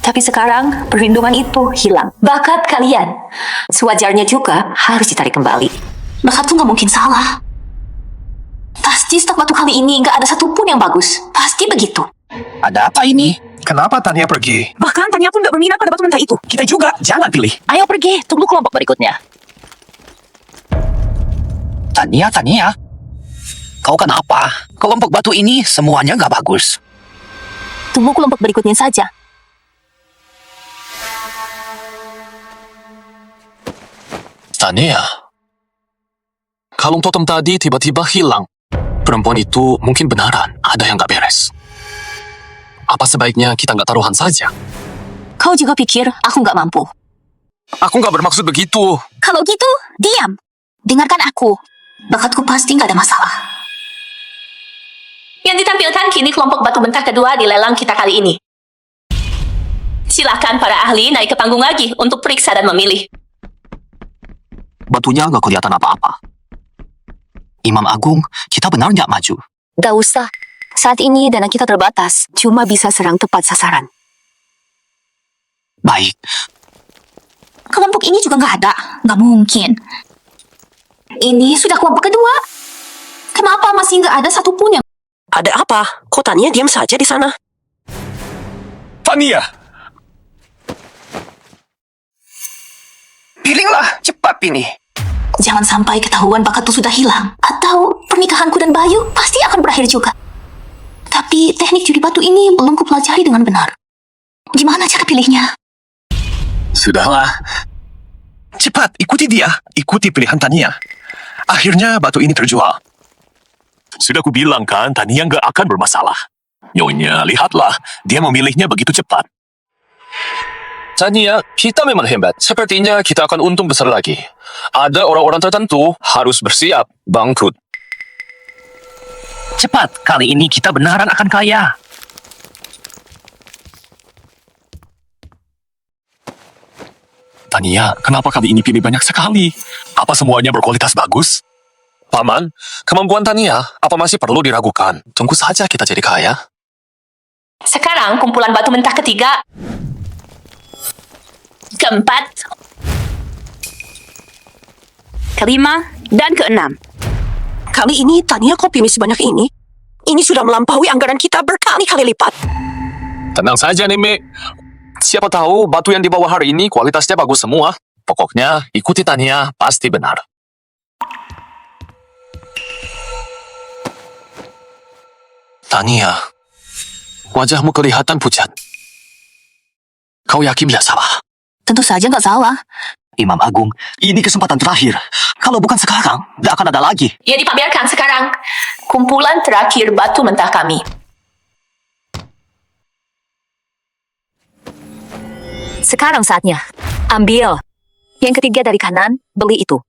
Tapi sekarang perlindungan itu hilang. Bakat kalian sewajarnya juga harus ditarik kembali. Bakat tuh gak mungkin salah. Pasti stok batu kali ini gak ada satupun yang bagus. Pasti begitu. Ada apa ini? Kenapa Tania pergi? Bahkan Tania pun gak berminat pada batu mentah itu. Kita juga, jangan pilih. Ayo pergi, tunggu kelompok berikutnya. Tania. Kau kenapa? Kelompok batu ini semuanya nggak bagus. Tunggu kelompok berikutnya saja. Tania, kalung totem tadi tiba-tiba hilang. Perempuan itu mungkin benaran ada yang nggak beres. Apa sebaiknya kita nggak taruhan saja? Kau juga pikir aku nggak mampu? Aku nggak bermaksud begitu. Kalau gitu, diam. Dengarkan aku. Bakatku pasti nggak ada masalah. Yang ditampilkan kini kelompok batu bentang kedua di lelang kita kali ini. Silakan para ahli naik ke panggung lagi untuk periksa dan memilih. Batunya nggak kelihatan apa-apa. Imam Agung, kita benar nggak maju? Gak usah. Saat ini dana kita terbatas. Cuma bisa serang tepat sasaran. Baik, Kelompok ini juga nggak ada. Nggak mungkin. Ini sudah kelompok kedua. Kenapa masih nggak ada satupun yang... Ada apa? Kok Tania diam saja di sana? Tania, Pilihlah, cepat pilih. Jangan sampai ketahuan bakatku sudah hilang. Atau pernikahanku dan Bayu pasti akan berakhir juga. Tapi teknik judi batu ini belum kupelajari dengan benar. Gimana cara pilihnya? sudahlah. Cepat, ikuti dia. Ikuti pilihan Tania. Akhirnya batu ini terjual. Sudah kubilang kan, Tania nggak akan bermasalah. Nyonya, lihatlah. Dia memilihnya begitu cepat. Tania, kita memang hebat. Sepertinya kita akan untung besar lagi. Ada orang-orang tertentu harus bersiap bangkrut. Cepat, kali ini kita benaran akan kaya. Tania, kenapa kali ini pilih banyak sekali? Apa semuanya berkualitas bagus? Paman, kemampuan Tania apa masih perlu diragukan? Tunggu saja kita jadi kaya. Sekarang kumpulan batu mentah ketiga, keempat, kelima, dan keenam. Kali ini Tania kok pilih sebanyak ini? Ini sudah melampaui anggaran kita berkali-kali lipat. Tenang saja, Neme. Siapa tahu batu yang dibawa hari ini kualitasnya bagus semua. Pokoknya ikuti Tania, pasti benar. Tania, wajahmu kelihatan pucat. Kau yakin tidak salah? Tentu saja nggak salah. Imam Agung, ini kesempatan terakhir. Kalau bukan sekarang, nggak akan ada lagi. Ya dipamerkan sekarang. Kumpulan terakhir batu mentah kami. Sekarang saatnya. Ambil. Yang ketiga dari kanan, beli itu.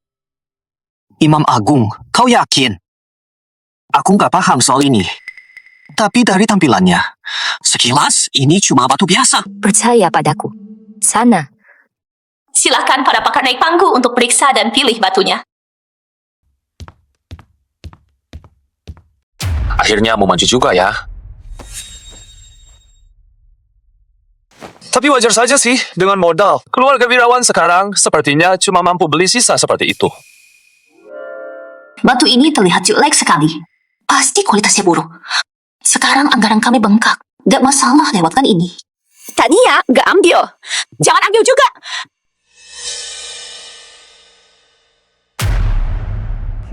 Imam Agung, kau yakin? Aku nggak paham soal ini. Tapi dari tampilannya, sekilas ini cuma batu biasa. Percaya padaku. Sana. Silakan para pakar naik panggung untuk periksa dan pilih batunya. Akhirnya mau maju juga ya. Tapi wajar saja sih dengan modal. Keluarga Wirawan sekarang sepertinya cuma mampu beli sisa seperti itu. Batu ini terlihat jelek sekali. Pasti kualitasnya buruk. Sekarang anggaran kami bengkak. Gak masalah lewatkan ini. Tania, gak ambil. Jangan ambil juga.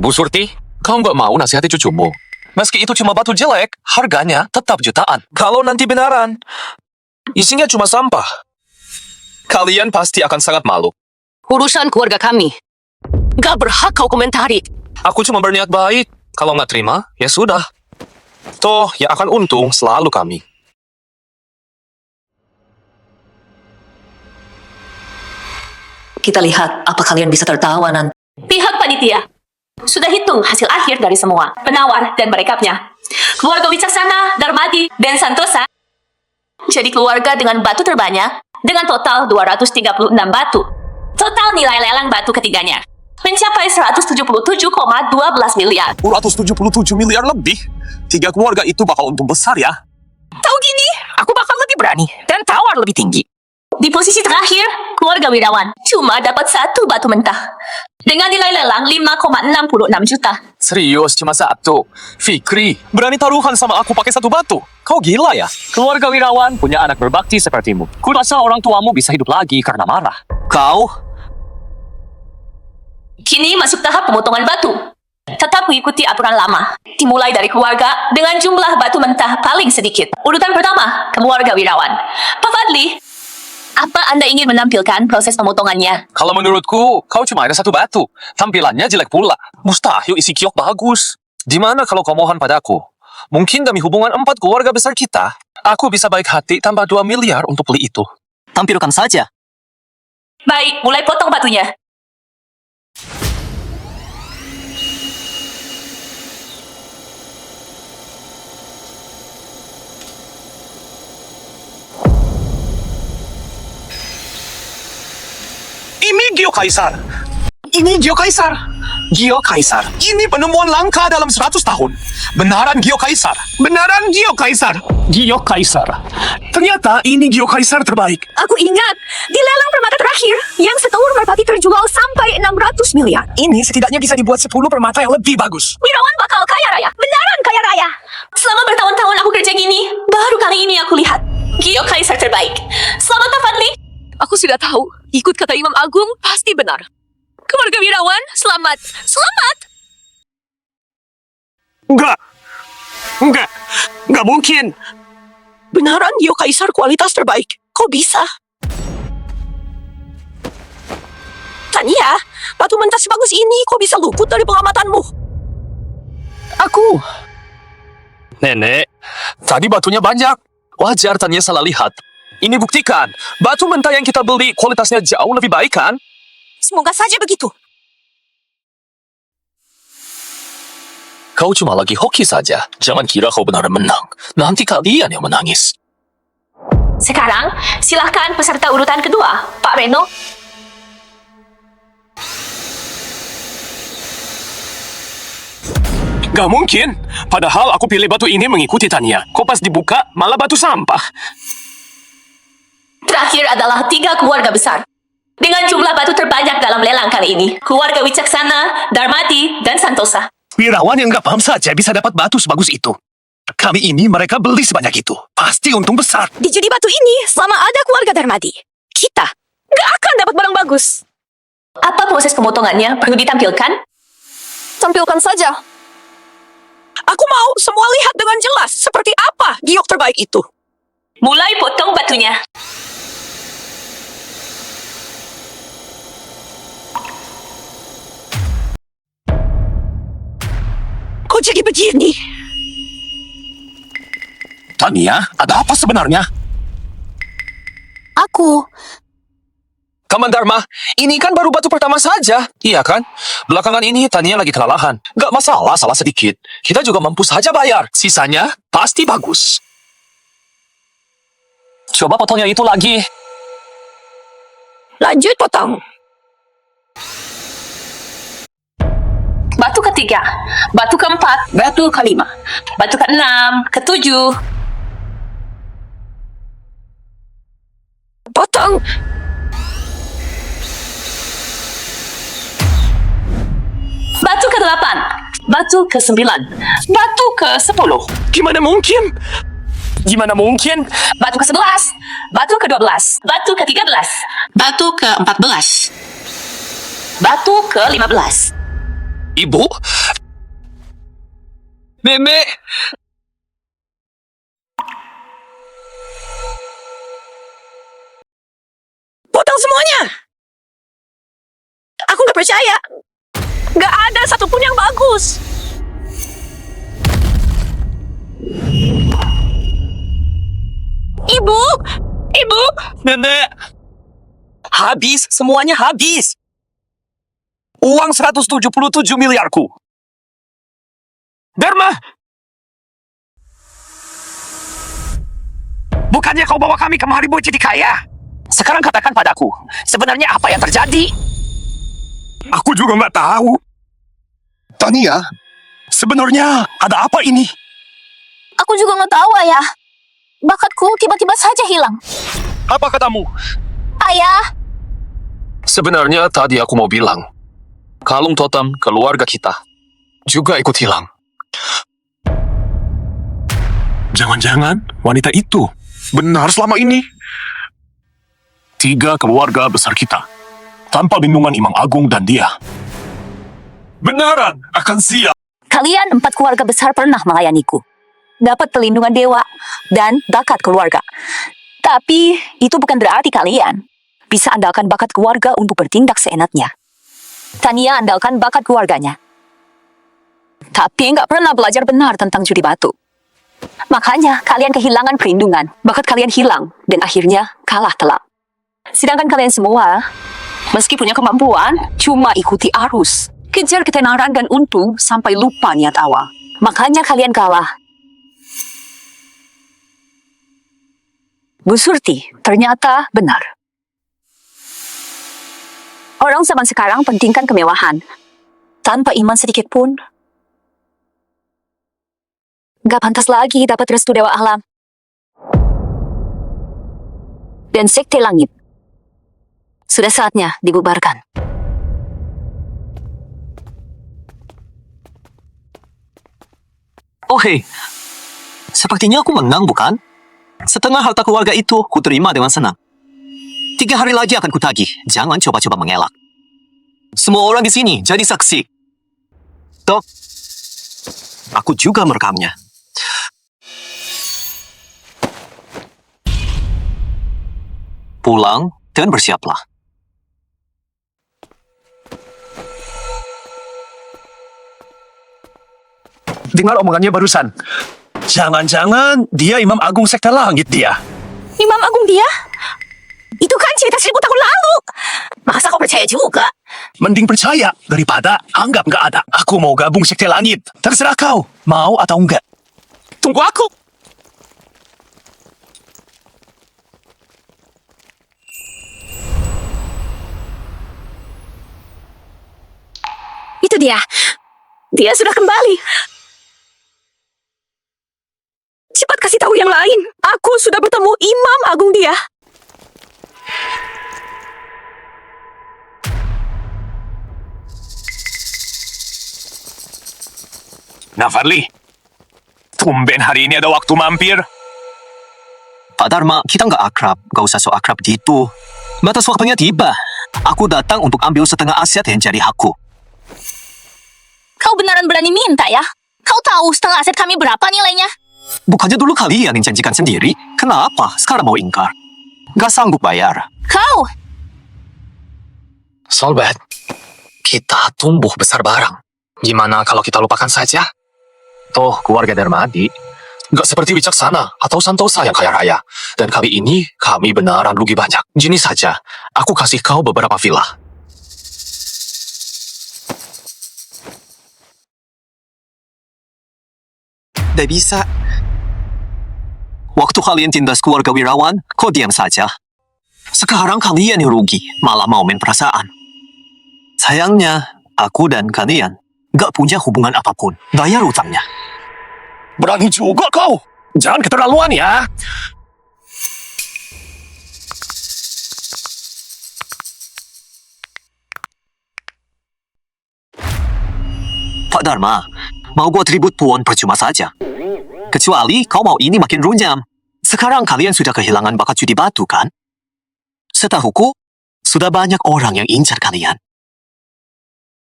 Bu Surti, kau nggak mau nasihati cucumu? Meski itu cuma batu jelek, harganya tetap jutaan. Kalau nanti benaran, isinya cuma sampah. Kalian pasti akan sangat malu. Urusan keluarga kami. Gak berhak kau komentari. Aku cuma berniat baik. Kalau nggak terima, ya sudah. Toh, yang akan untung selalu kami. Kita lihat apa kalian bisa tertawa nanti. Pihak panitia sudah hitung hasil akhir dari semua penawar dan merekapnya. Keluarga Wicaksana, Darmadi, dan Santosa jadi keluarga dengan batu terbanyak dengan total 236 batu. Total nilai lelang batu ketiganya mencapai 177,12 miliar. 277 miliar lebih. 3 keluarga itu bakal untung besar ya. Tahu gini, aku bakal lebih berani dan tawar lebih tinggi. Di posisi terakhir, keluarga Wirawan cuma dapat 1 batu mentah dengan nilai lelang 5,66 juta. Serius, cuma 1. Fikri, berani taruhan sama aku pakai 1 batu? Kau gila ya? Keluarga Wirawan punya anak berbakti sepertimu. Kurasa orang tuamu bisa hidup lagi karena marah. Kau? Kini masuk tahap pemotongan batu. tetap mengikuti aturan lama. Dimulai dari keluarga dengan jumlah batu mentah paling sedikit. Urutan pertama, keluarga wirawan. Pak Fadli, apa Anda ingin menampilkan proses pemotongannya? Kalau menurutku, kau cuma ada satu batu. Tampilannya jelek pula. Mustahil isi kiok bagus. Gimana kalau kau mohon padaku? Mungkin demi hubungan 4 keluarga besar kita, aku bisa baik hati tambah 2 miliar untuk beli itu. Tampilkan saja. Baik, mulai potong batunya. Ini Geokaisar. Ini Geokaisar. Geokaisar. Ini penemuan langka dalam 100 tahun. Benaran Geokaisar. Benaran Geokaisar. Geokaisar. Ternyata ini Geokaisar terbaik. Aku ingat, di lelang permata terakhir, yang setelur merpati terjual sampai 600 miliar. Ini setidaknya bisa dibuat 10 permata yang lebih bagus. Wirawan bakal kaya raya. Beneran kaya raya. Selama bertahun-tahun aku kerja gini, baru kali ini aku lihat Geokaisar terbaik. Selamat Pak Fadli. Aku sudah tahu, ikut kata Imam Agung pasti benar. Keluarga wirawan, selamat. Selamat! Enggak mungkin. Benaran Geokaisar kualitas terbaik. Kok bisa? Tania, batu mentah sebagus ini kok bisa luput dari pengamatanmu? Nenek, tadi batunya banyak. Wajar Tania salah lihat. Ini buktikan, batu mentah yang kita beli kualitasnya jauh lebih baik kan? Semoga saja begitu. Kau cuma lagi hoki saja. Jangan kira kau benar menang. Nanti kalian yang menangis. Sekarang, silahkan peserta urutan kedua, Pak Reno. Gak mungkin. Padahal aku pilih batu ini mengikuti Tania. Kok pas dibuka, malah batu sampah. Terakhir adalah 3 keluarga besar. Dengan jumlah batu terbanyak dalam lelang kali ini. Keluarga Wicaksana, Darmati, dan Santosa. Wirawan yang gak paham saja bisa dapat batu sebagus itu. Kali ini mereka beli sebanyak itu. Pasti untung besar. Di judi batu ini, selama ada keluarga Darmadi, kita gak akan dapat barang bagus. Apa proses pemotongannya perlu ditampilkan? Tampilkan saja. Aku mau semua lihat dengan jelas seperti apa giok terbaik itu. Mulai potong batunya. Kok jadi begini? Tania, ada apa sebenarnya? Aku. Kaman Dharma, ini kan baru batu pertama saja. Iya kan? Belakangan ini Tania lagi kelelahan. Gak masalah, salah sedikit. Kita juga mampu saja bayar. Sisanya pasti bagus. Coba potongnya itu lagi. Lanjut potong. Batu ketiga, batu keempat, batu kelima, batu keenam, ketujuh. Potong. Batu ke-8, batu ke-9, batu ke-10, Gimana mungkin? Gimana mungkin? batu ke-11, batu ke-12, batu ke-13, batu ke-14, batu ke-15. Ibu? Nenek? Potong semuanya. Aku gak percaya. Gak ada satupun yang bagus. Ibu! Ibu! Nenek. Habis, semuanya habis. Uang 177 miliarku. Dharma! Bukannya kau bawa kami kemari buat jadi kaya? Sekarang katakan padaku, sebenarnya apa yang terjadi? Aku juga nggak tahu. Tania, sebenarnya ada apa ini? Aku juga nggak tahu, Ayah. Bakatku tiba-tiba saja hilang. Apa katamu? Ayah, Sebenarnya tadi aku mau bilang, kalung totem keluarga kita juga ikut hilang. Jangan-jangan wanita itu benar selama ini. 3 keluarga besar kita, tanpa bimbingan Imam Agung dan dia. Benaran akan siap. Kalian 4 keluarga besar pernah melayaniku. Dapat perlindungan dewa dan bakat keluarga. Tapi itu bukan berarti kalian bisa andalkan bakat keluarga untuk bertindak seenaknya. Tania andalkan bakat keluarganya. Tapi nggak pernah belajar benar tentang judi batu. Makanya kalian kehilangan perlindungan. Bakat kalian hilang dan akhirnya kalah telak. Sedangkan kalian semua, meski punya kemampuan, cuma ikuti arus. Kejar ketenaran dan untung sampai lupa niat awal. Makanya kalian kalah. Bu Surti, ternyata benar. Orang zaman sekarang pentingkan kemewahan. Tanpa iman sedikit pun, gak pantas lagi dapat restu dewa alam. Dan sekte langit. Sudah saatnya dibubarkan. Oh hei, sepertinya aku menang bukan? Setengah harta keluarga itu kuterima dengan senang. 3 hari lagi akan kutagih. Jangan coba-coba mengelak. Semua orang di sini jadi saksi. Toh, aku juga merekamnya. Pulang dan bersiaplah. Dengar omongannya barusan. Jangan-jangan dia Imam Agung Sekte Langit dia. Imam Agung dia? Itu kan cerita 1000 tahun lalu. Masa kau percaya juga? Mending percaya daripada anggap nggak ada. Aku mau gabung Sekte Langit. Terserah kau, mau atau enggak. Tunggu aku. Itu dia. Dia sudah kembali. Cepat kasih tahu yang lain. Aku sudah bertemu Imam Agung dia. Nah, Farli. Tumben hari ini ada waktu mampir. Pak Dharma, kita nggak akrab. Gak usah so akrab gitu. Batas waktunya tiba. Aku datang untuk ambil setengah aset yang jadi hakku. Kau beneran berani minta ya? Kau tahu setengah aset kami berapa nilainya? Bukannya dulu kalian yang janjikan sendiri? Kenapa sekarang mau ingkar? Gak sanggup bayar. Kau! Solbet, kita tumbuh besar bareng. Gimana kalau kita lupakan saja? Toh, keluarga Darmadi gak seperti Wicaksana atau Santosa yang kaya raya. Dan kali ini, kami benaran rugi banyak. Gini saja, aku kasih kau beberapa villa. Tidak bisa. Waktu kalian tindas keluarga wirawan, kau diam saja. Sekarang kalian yang rugi, malah mau main perasaan. Sayangnya, aku dan kalian gak punya hubungan apapun. Bayar utangnya. Berani juga kau. Jangan keterlaluan ya. Pak Dharma, mau gua tribut pun percuma saja. Kecuali kau mau ini makin runyam. Sekarang kalian sudah kehilangan bakat judi batu, kan? Setahuku, sudah banyak orang yang incar kalian.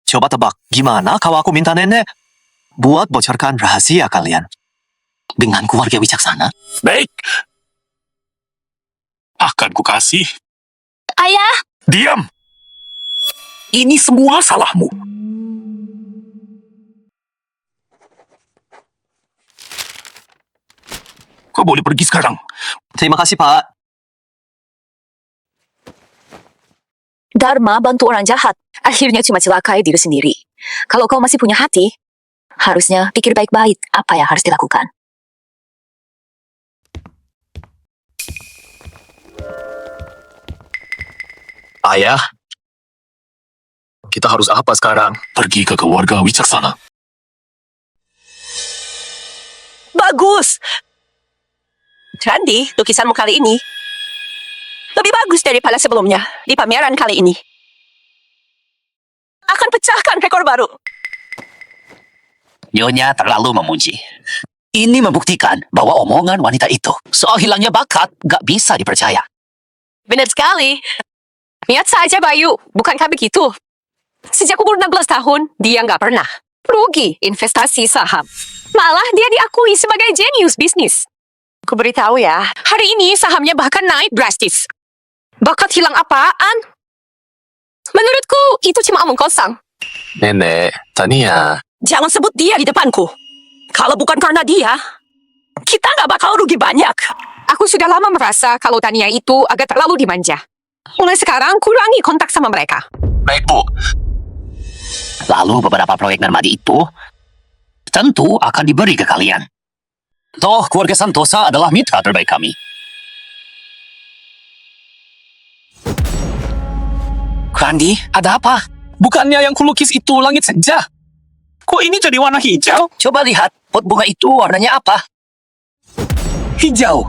Coba tebak, gimana kalau aku minta nenek buat bocorkan rahasia kalian? Dengan keluarga Wicaksana? Baik. Akan kukasih. Ayah! Diam. Ini semua salahmu. Kau boleh pergi sekarang. Terima kasih, Pak. Dharma bantu orang jahat. Akhirnya cuma celakai diri sendiri. Kalau kau masih punya hati, harusnya pikir baik-baik apa yang harus dilakukan. Ayah, kita harus apa sekarang? Pergi ke keluarga Wicaksana. Bagus! Randy, lukisanmu kali ini lebih bagus daripada sebelumnya di pameran kali ini. Akan pecahkan rekor baru. Nyonya terlalu memuji. Ini membuktikan bahwa omongan wanita itu soal hilangnya bakat gak bisa dipercaya. Benar sekali. Lihat saja, Bayu. Bukankah begitu? Sejak umur 16 tahun, dia nggak pernah rugi investasi saham. Malah dia diakui sebagai jenius bisnis. Aku beritahu ya, hari ini sahamnya bahkan naik drastis. Bakat hilang apaan? Menurutku, itu cuma omong kosong. Nenek, Tania. Jangan sebut dia di depanku. Kalau bukan karena dia, kita nggak bakal rugi banyak. Aku sudah lama merasa kalau Tania itu agak terlalu dimanja. Mulai sekarang, kurangi kontak sama mereka. Baik, Bu. Lalu beberapa proyek Narmadi itu tentu akan diberi ke kalian. Toh, keluarga Santosa adalah mitra terbaik kami. Randy, ada apa? Bukannya yang kulukis itu langit saja? Kok ini jadi warna hijau? Coba lihat, pot bunga itu warnanya apa? Hijau.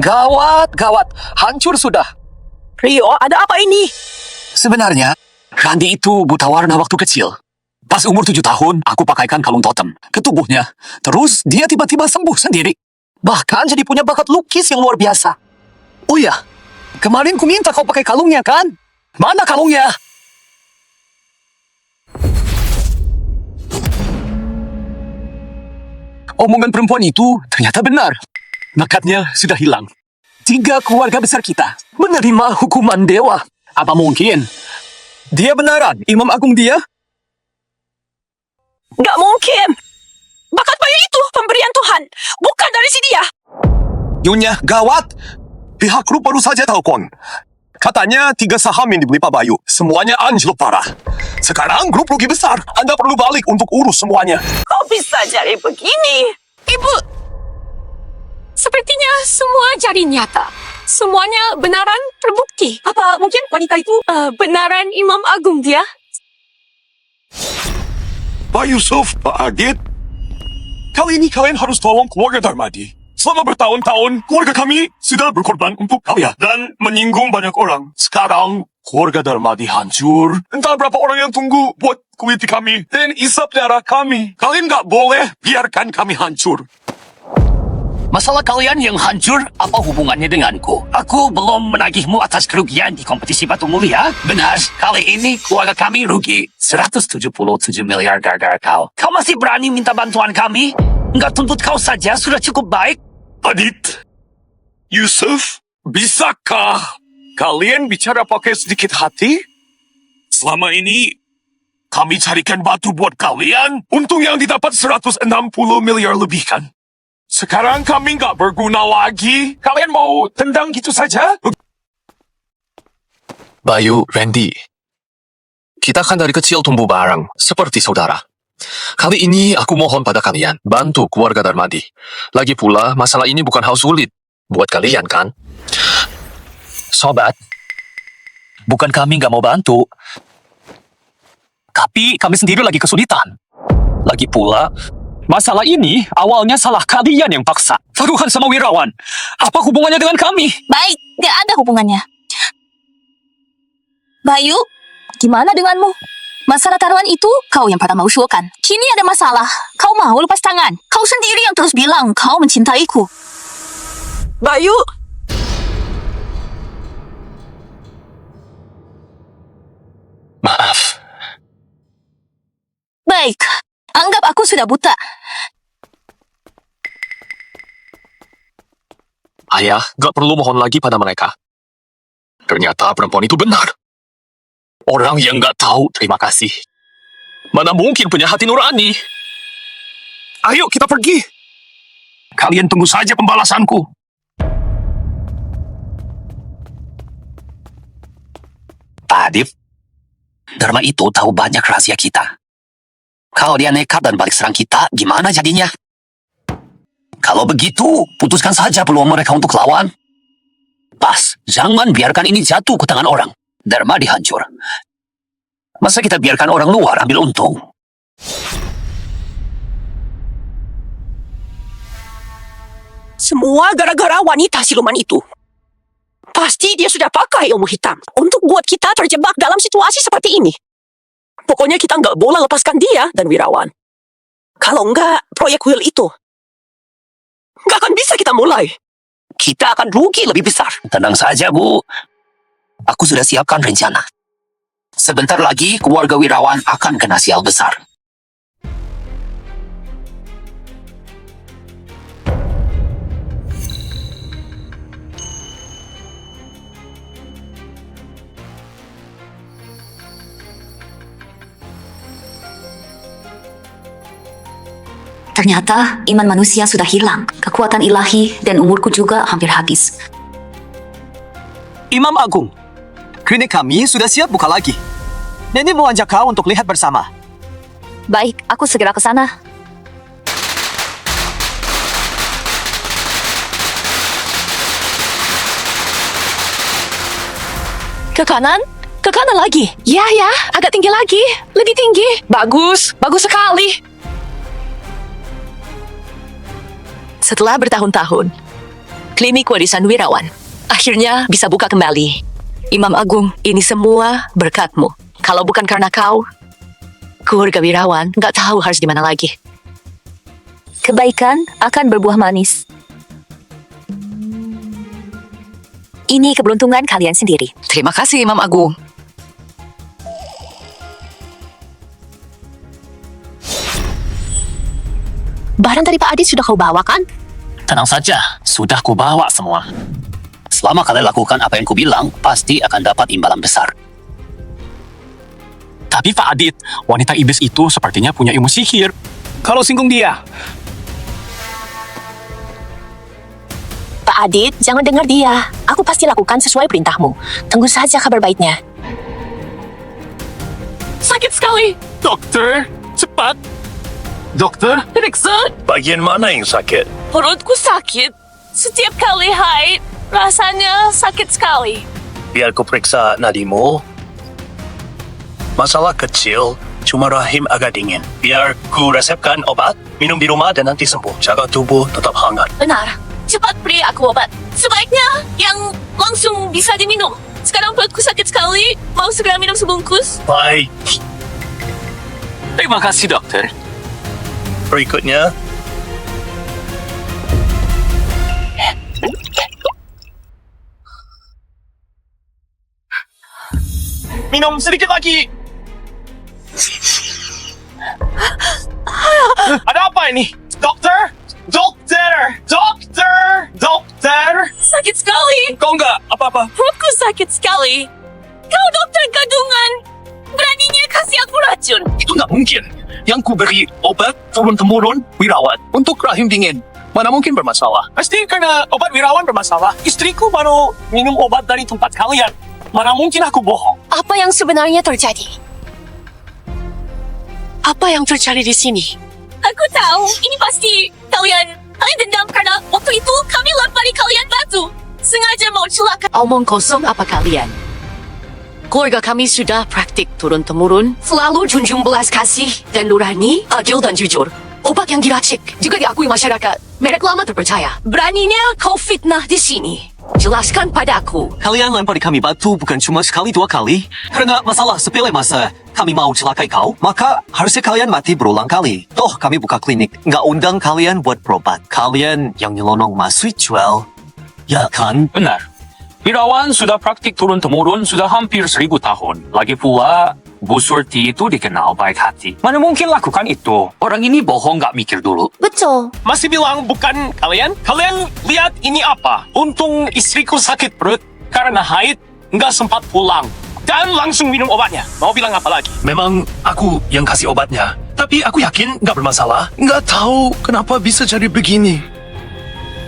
Gawat, hancur sudah. Rio, ada apa ini? Sebenarnya, Randy itu buta warna waktu kecil. Pas umur 7 tahun, aku pakaikan kalung totem ke tubuhnya. Terus, dia tiba-tiba sembuh sendiri. Bahkan jadi punya bakat lukis yang luar biasa. Oh ya, kemarin ku minta kau pakai kalungnya kan? Mana kalungnya? Omongan perempuan itu ternyata benar. Bakatnya sudah hilang. 3 keluarga besar kita menerima hukuman dewa. Apa mungkin? Dia beneran Imam Agung dia? Nggak mungkin. Bakat bayi itu pemberian Tuhan, bukan dari si dia. Nyonya, gawat. Pihak grup baru saja telepon. Katanya 3 saham yang dibeli Pak Bayu, semuanya anjlok parah. Sekarang grup rugi besar. Anda perlu balik untuk urus semuanya. Kok bisa jadi begini? Ibu, sepertinya semua jadi nyata. Semuanya benaran terbukti. Apa mungkin wanita itu benaran Imam Agung dia? Pak Yusuf, Pak Agit, kali ini kalian harus tolong keluarga Darmadi. Selama bertahun-tahun, keluarga kami sudah berkorban untuk kalian dan menyinggung banyak orang. Sekarang, keluarga Darmadi hancur. Entah berapa orang yang tunggu buat kuliti kami dan isap darah kami. Kalian nggak boleh biarkan kami hancur. Masalah kalian yang hancur, apa hubungannya denganku? Aku belum menagihmu atas kerugian di kompetisi Batu Mulia. Benar, kali ini keluarga kami rugi 177 miliar gara-gara kau. Kau masih berani minta bantuan kami? Nggak tuntut kau saja sudah cukup baik? Adit, Yusuf, bisakah kalian bicara pakai sedikit hati? Selama ini, kami carikan batu buat kalian. Untung yang didapat 160 miliar lebih kan? Sekarang kami nggak berguna lagi. Kalian mau tendang gitu saja? Bayu, Randy. Kita kan dari kecil tumbuh bareng, seperti saudara. Kali ini aku mohon pada kalian, bantu keluarga Darmadi. Lagi pula, masalah ini bukan hal sulit buat kalian kan? Sobat, bukan kami nggak mau bantu. Tapi kami sendiri lagi kesulitan. Lagi pula, masalah ini awalnya salah kalian yang paksa. Taruhan sama Wirawan. Apa hubungannya dengan kami? Baik, gak ada hubungannya. Bayu, gimana denganmu? Masalah taruhan itu kau yang pertama usulkan. Kini ada masalah, kau mau lepas tangan. Kau sendiri yang terus bilang kau mencintaiku. Bayu, Maaf. Baik, anggap aku sudah buta. Ayah, gak perlu mohon lagi pada mereka. Ternyata perempuan itu benar. Orang yang gak tahu terima kasih. Mana mungkin punya hati nurani? Ayo kita pergi. Kalian tunggu saja pembalasanku. Pak Adif, Dharma itu tahu banyak rahasia kita. Kalau dia nekat dan balik serang kita, gimana jadinya? Kalau begitu, putuskan saja peluang mereka untuk lawan. Pas, jangan biarkan ini jatuh ke tangan orang. Dharma dihancur. Masa kita biarkan orang luar ambil untung? semua gara-gara wanita siluman itu. Pasti dia sudah pakai ilmu hitam untuk buat kita terjebak dalam situasi seperti ini. Pokoknya kita nggak boleh lepaskan dia dan Wirawan. Kalau nggak, proyek Will itu nggak akan bisa kita mulai. Kita akan rugi lebih besar. Tenang saja, Bu. Aku sudah siapkan rencana. Sebentar lagi keluarga Wirawan akan kena sial besar. Ternyata iman manusia sudah hilang. Kekuatan ilahi dan umurku juga hampir habis. Imam Agung, klinik kami sudah siap buka lagi. Nenek mau ajak kau untuk lihat bersama. Baik, aku segera ke sana. Ke kanan? Ke kanan lagi? Ya, agak tinggi lagi. Lebih tinggi. Bagus sekali. Setelah bertahun-tahun, klinik warisan Wirawan akhirnya bisa buka kembali. Imam Agung, ini semua berkatmu. Kalau bukan karena kau, keluarga Wirawan nggak tahu harus di mana lagi. Kebaikan akan berbuah manis. Ini keberuntungan kalian sendiri. Terima kasih, Imam Agung. Barang dari Pak Adit sudah kau bawa kan? Tenang saja, sudah kubawa semua. Selama kalian lakukan apa yang kubilang, pasti akan dapat imbalan besar. Tapi Pak Adit, wanita iblis itu sepertinya punya ilmu sihir. Kalau singgung dia, Pak Adit, jangan dengar dia. Aku pasti lakukan sesuai perintahmu. Tunggu saja kabar baiknya. Sakit sekali. dokter, cepat. Dokter, Periksa. Bagian mana yang sakit? Perutku sakit. Setiap kali haid, rasanya sakit sekali. Biar ku periksa nadimu. Masalah kecil, cuma rahim agak dingin. Biar ku resepkan obat, minum di rumah dan nanti sembuh. Jaga tubuh tetap hangat. Benar. Cepat beri aku obat. Sebaiknya yang langsung bisa diminum. Sekarang perutku sakit sekali. Mau segera minum sebungkus? Baik. terima kasih dokter. Berikutnya, Minum sedikit lagi. Ada apa ini? Dokter? Dokter! Dokter! Dokter! Sakit sekali. Kau enggak apa-apa? Perutku sakit sekali. Kau dokter gadungan. Beraninya kasih aku racun. itu nggak mungkin. Yang ku beri obat turun-temurun Wirawan untuk rahim dingin. Mana mungkin bermasalah? Pasti karena obat Wirawan bermasalah. Istriku baru minum obat dari tempat kalian. Mana mungkin aku bohong? Apa yang sebenarnya terjadi? Apa yang terjadi di sini? Aku tahu, ini pasti kalian dendam karena waktu itu kami lempari kalian batu. Sengaja mau celaka. Omong kosong apa kalian? Keluarga kami sudah praktik turun-temurun, selalu junjung belas kasih dan nurani, adil dan jujur. Obat yang diracik juga diakui masyarakat. Merek lama terpercaya. Beraninya kau fitnah di sini. Jelaskan padaku. Kalian lempari kami batu bukan cuma sekali dua kali. Karena masalah sepele masa kami mau celakai kau, maka harusnya kalian mati berulang kali. Toh kami buka klinik, nggak undang kalian buat berobat. Kalian yang nyelonong masuk jual, ya kan? Benar. Wirawan sudah praktik turun-temurun sudah hampir 1000 tahun. Lagi pula, Bu Surti itu dikenal baik hati. Mana mungkin lakukan itu? Orang ini bohong nggak mikir dulu. Betul. Masih bilang bukan kalian? Kalian lihat ini apa? Untung istriku sakit perut karena haid nggak sempat pulang. Dan langsung minum obatnya. Mau bilang apa lagi? Memang aku yang kasih obatnya. Tapi aku yakin nggak bermasalah. Nggak tahu kenapa bisa jadi begini.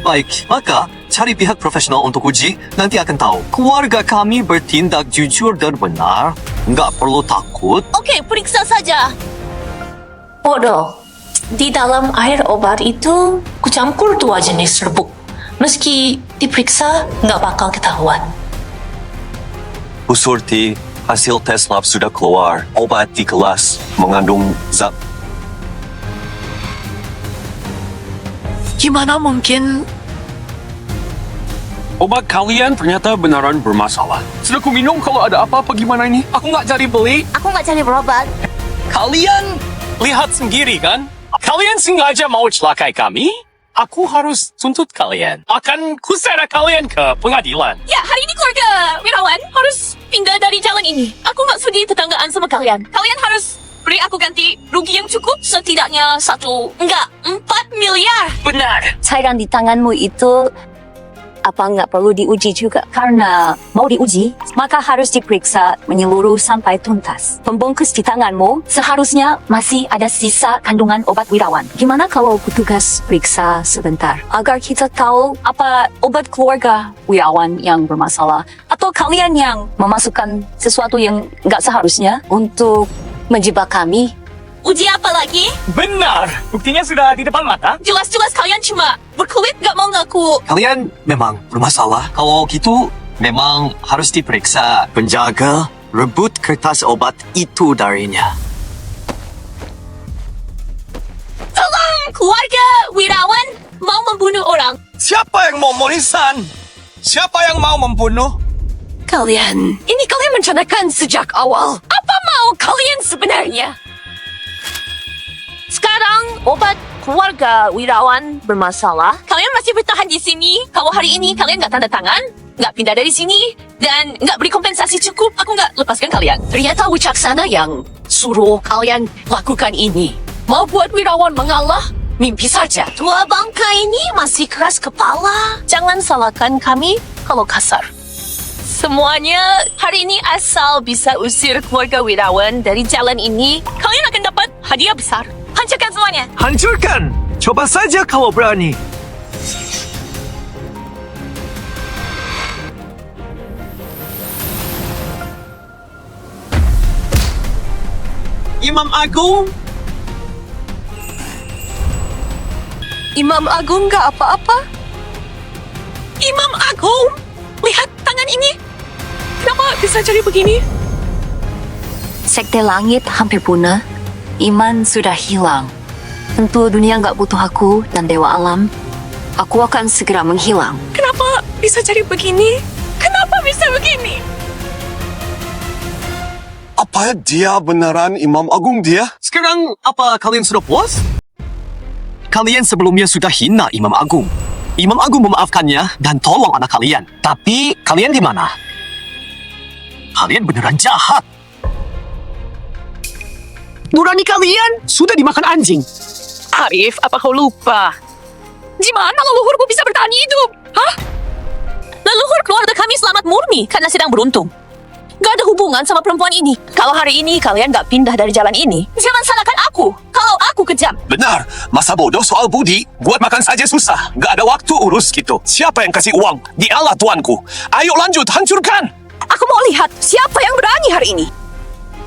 Baik, maka cari pihak profesional untuk uji, nanti akan tahu. Keluarga kami bertindak jujur dan benar, nggak perlu takut. Oke, periksa saja. Bodoh. Di dalam air obat itu kucampur 2 jenis serbuk. Meski diperiksa, nggak bakal ketahuan. Bu Surti, hasil tes lab sudah keluar. Obat di gelas mengandung zat. Gimana mungkin? Obat kalian ternyata beneran bermasalah. Sudah ku minum kalau ada apa-apa gimana ini? Aku nggak jadi beli. Aku nggak cari berobat. Kalian lihat sendiri kan? Kalian sengaja mau celakai kami? Aku harus tuntut kalian. Akan kuseret kalian ke pengadilan. Ya, hari ini keluarga Wirawan harus pindah dari jalan ini. Aku nggak sudi tetanggaan sama kalian. Kalian harus beri aku ganti rugi yang cukup, setidaknya 4 miliar. Benar. Cairan di tanganmu itu apa nggak perlu diuji juga? Karena mau diuji, maka harus diperiksa menyeluruh sampai tuntas. Pembungkus di tanganmu seharusnya masih ada sisa kandungan obat Wirawan. Gimana kalau petugas periksa sebentar? Agar kita tahu apa obat keluarga Wirawan yang bermasalah. Atau kalian yang memasukkan sesuatu yang nggak seharusnya untuk menjebak kami. Uji apa lagi? Benar. Buktinya sudah di depan mata. Jelas-jelas kalian cuma berkelit nggak mau ngaku. Kalian memang bermasalah. Kalau gitu, memang harus diperiksa. Penjaga, rebut kertas obat itu darinya. Tolong, keluarga Wirawan mau membunuh orang. Siapa yang mau monisan? Siapa yang mau membunuh? Ini kalian merencanakan sejak awal. Apa mau kalian sebenarnya? Sekarang obat keluarga Wirawan bermasalah. Kalian masih bertahan di sini. Kalau hari ini kalian nggak tanda tangan, nggak pindah dari sini, dan nggak beri kompensasi cukup, aku nggak lepaskan kalian. Ternyata wicaksana yang suruh kalian lakukan ini. Mau buat Wirawan mengalah? Mimpi saja. Tua bangka ini masih keras kepala. Jangan salahkan kami kalau kasar. Semuanya hari ini asal bisa usir keluarga Wirawan dari jalan ini, kalian akan dapat hadiah besar. Hancurkan semuanya. Hancurkan! Coba saja kalau berani. Imam Agung? Imam Agung gak apa-apa? Imam Agung, lihat tangan ini. Kenapa bisa jadi begini? Sekte langit hampir punah. Iman sudah hilang. Tentu dunia nggak butuh aku dan dewa alam. Aku akan segera menghilang. Kenapa bisa jadi begini? Kenapa bisa begini? Apa dia beneran Imam Agung dia? Sekarang, apa kalian sudah puas? Kalian sebelumnya sudah hina Imam Agung. Imam Agung memaafkannya dan tolong anak kalian. Tapi, kalian di mana? Kalian beneran jahat. Nurani kalian sudah dimakan anjing. Arif, apa kau lupa? Gimana leluhurku bisa bertahan hidup? Hah? Leluhur keluarga kami selamat murni karena sedang beruntung. Gak ada hubungan sama perempuan ini. Kalau hari ini kalian gak pindah dari jalan ini, jangan salahkan aku kalau aku kejam. Benar, masa bodoh soal budi, buat makan saja susah. Gak ada waktu urus gitu. Siapa yang kasih uang? Dialah tuanku. Ayo lanjut, hancurkan! Aku mau lihat siapa yang berani hari ini.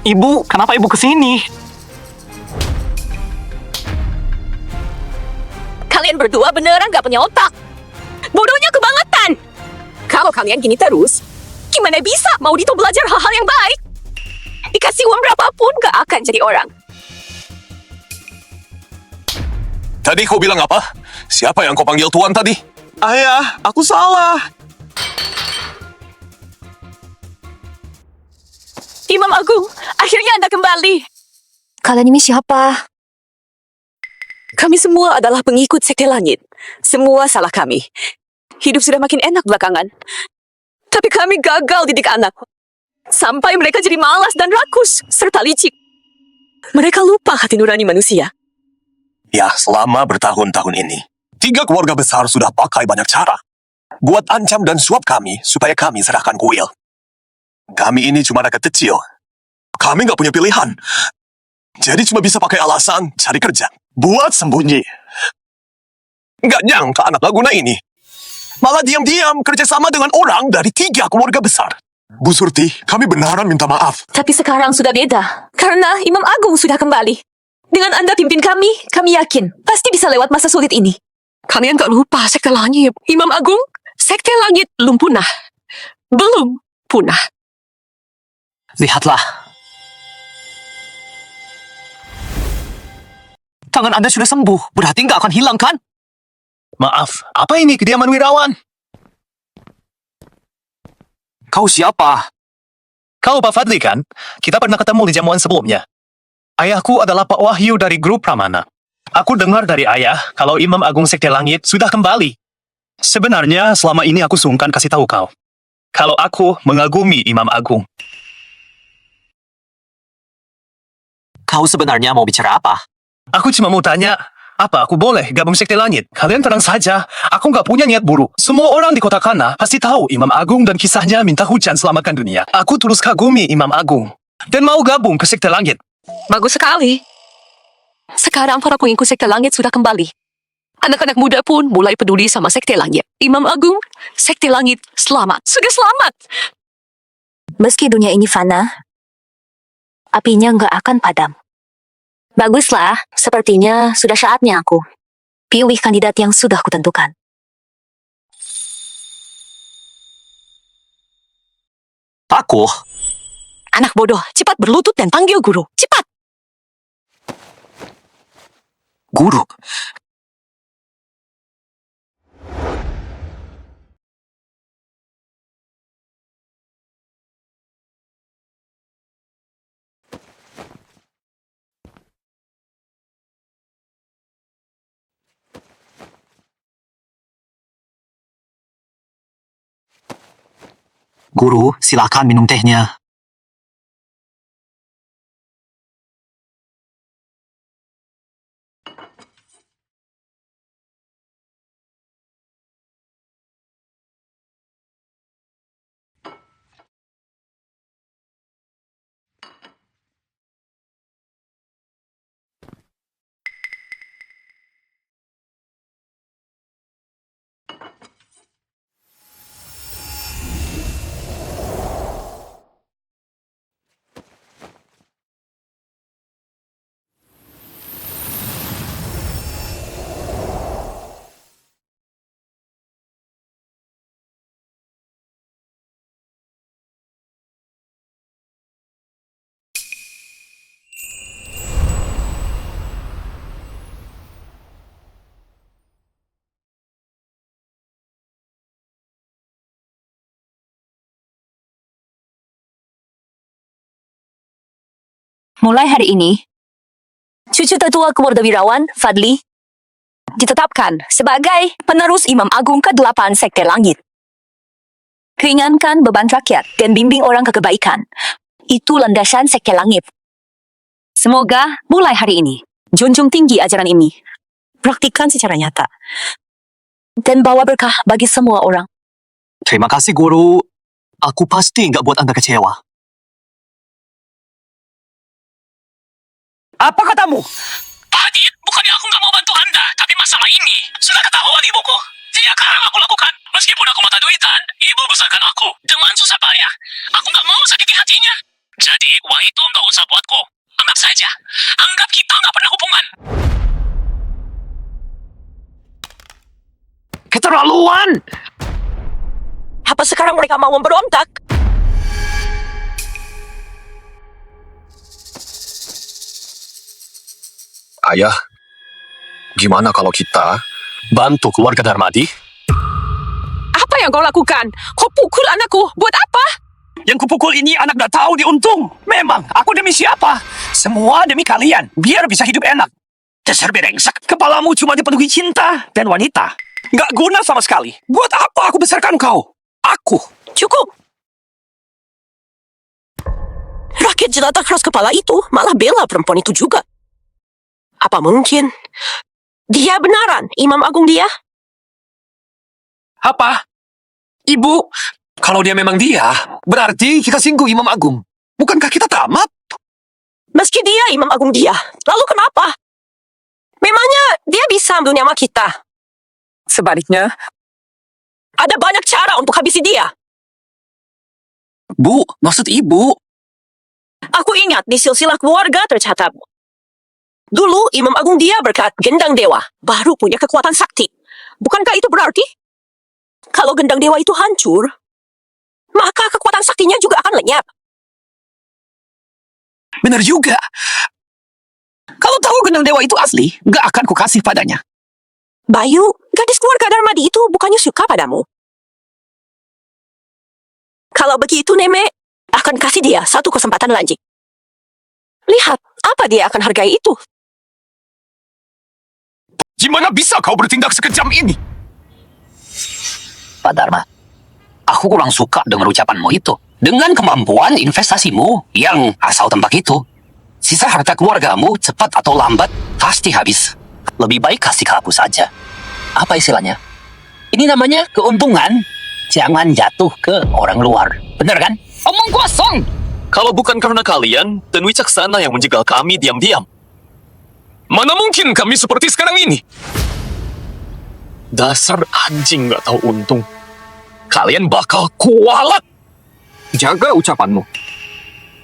Ibu, kenapa ibu kesini? Kalian berdua beneran gak punya otak. Bodohnya kebangetan. Kalau kalian gini terus, gimana bisa mau Dito belajar hal-hal yang baik? Dikasih uang berapapun gak akan jadi orang. Tadi kau bilang apa? Siapa yang kau panggil tuan tadi? Ayah, aku salah. Imam Agung, akhirnya Anda kembali. Kalian ini siapa? Kami semua adalah pengikut Sekte Langit. Semua salah kami. Hidup sudah makin enak belakangan. Tapi kami gagal didik anak. Sampai mereka jadi malas dan rakus, serta licik. Mereka lupa hati nurani manusia. Ya, selama bertahun-tahun ini, 3 keluarga besar sudah pakai banyak cara. Buat ancam dan suap kami, supaya kami serahkan kuil. Kami ini cuma rakyat kecil. Kami nggak punya pilihan. Jadi cuma bisa pakai alasan cari kerja. Buat sembunyi. Nggak nyangka anak Laguna ini malah diam-diam kerjasama dengan orang dari 3 keluarga besar. Bu Surti, kami beneran minta maaf. Tapi sekarang sudah beda. Karena Imam Agung sudah kembali. Dengan Anda pimpin kami yakin pasti bisa lewat masa sulit ini. Kalian gak lupa Sekte Langit. Imam Agung, Sekte Langit belum punah. Belum punah. Lihatlah. Tangan Anda sudah sembuh, berarti nggak akan hilang kan? Maaf, apa ini kediaman Wirawan? Kau siapa? Kau Pak Fadli kan? Kita pernah ketemu di jamuan sebelumnya. Ayahku adalah Pak Wahyu dari grup Pramana. Aku dengar dari ayah kalau Imam Agung Sekte Langit sudah kembali. Sebenarnya selama ini aku sungkan kasih tahu kau. Kalau aku mengagumi Imam Agung. Kau sebenarnya mau bicara apa? Aku cuma mau tanya, apa aku boleh gabung Sekte Langit? Kalian tenang saja, aku nggak punya niat buruk. Semua orang di kota Kana pasti tahu Imam Agung dan kisahnya minta hujan selamatkan dunia. Aku terus kagumi Imam Agung dan mau gabung ke Sekte Langit. Bagus sekali. Sekarang para pengikut Sekte Langit sudah kembali. Anak-anak muda pun mulai peduli sama Sekte Langit. Imam Agung, Sekte Langit, selamat. Sudah selamat. Meski dunia ini fana, apinya nggak akan padam. Baguslah, sepertinya sudah saatnya aku pilih kandidat yang sudah kutentukan. Aku? Anak bodoh, cepat berlutut dan panggil guru. Cepat! Guru? Guru, silakan minum tehnya. Mulai hari ini, cucu tetua kewardawirawan, Fadli, ditetapkan sebagai penerus Imam Agung ke-8 Sekte Langit. Ringankan beban rakyat dan bimbing orang ke kebaikan. Itu landasan Sekte Langit. Semoga mulai hari ini, junjung tinggi ajaran ini. Praktikkan secara nyata. Dan bawa berkah bagi semua orang. Terima kasih, Guru. Aku pasti nggak buat Anda kecewa. Apa katamu? Pak Adit, bukannya aku nggak mau bantu Anda, tapi masalah ini sudah ketahuan ibuku. Jadi sekarang aku lakukan. Meskipun aku mata duitan, ibu besarkan aku dengan susah payah. Aku nggak mau sakiti hatinya. Jadi uang itu nggak usah buatku. Anggap saja. Anggap kita nggak pernah hubungan. Keterlaluan! Apa sekarang mereka mau memberontak? Ayah, gimana kalau kita bantu keluarga Darmadi? Apa yang kau lakukan? Kau pukul anakku. Buat apa? Yang kupukul ini anak dah tahu diuntung. Memang, aku demi siapa? Semua demi kalian, biar bisa hidup enak. Dasar berengsek, kepalamu cuma dipenuhi cinta dan wanita. Gak guna sama sekali. Buat apa aku besarkan kau? Aku. Cukup. Rakyat jelata keras kepala itu malah bela perempuan itu juga. Apa mungkin dia benaran Imam Agung dia? Apa? Ibu, kalau dia memang dia, berarti kita singgung Imam Agung. Bukankah kita tamat? Meski dia Imam Agung dia, lalu kenapa? Memangnya dia bisa dunia sama kita? Sebaliknya, ada banyak cara untuk habisi dia. Bu, maksud ibu? Aku ingat di silsilah keluarga tercatat. Dulu Imam Agung dia berkat gendang dewa, baru punya kekuatan sakti. Bukankah itu berarti? Kalau gendang dewa itu hancur, maka kekuatan saktinya juga akan lenyap. Benar juga. Kalau tahu gendang dewa itu asli, gak akan kukasih padanya. Bayu, gadis keluarga Darmadi itu bukannya suka padamu. Kalau begitu, Neme akan kasih dia satu kesempatan lagi. Lihat, apa dia akan hargai itu? Gimana bisa kau bertindak sekejam ini? Pak Dharma, aku kurang suka dengan ucapanmu itu. Dengan kemampuan investasimu yang asal tembak itu, sisa harta keluargamu cepat atau lambat pasti habis. Lebih baik kasih ke aku saja. Apa istilahnya? Ini namanya keuntungan. Jangan jatuh ke orang luar. Bener kan? Omong kosong! Kalau bukan karena kalian dan wicaksana yang menjegal kami diam-diam, Mana mungkin kami seperti sekarang ini? dasar anjing nggak tahu untung. Kalian bakal kualat. Jaga ucapanmu.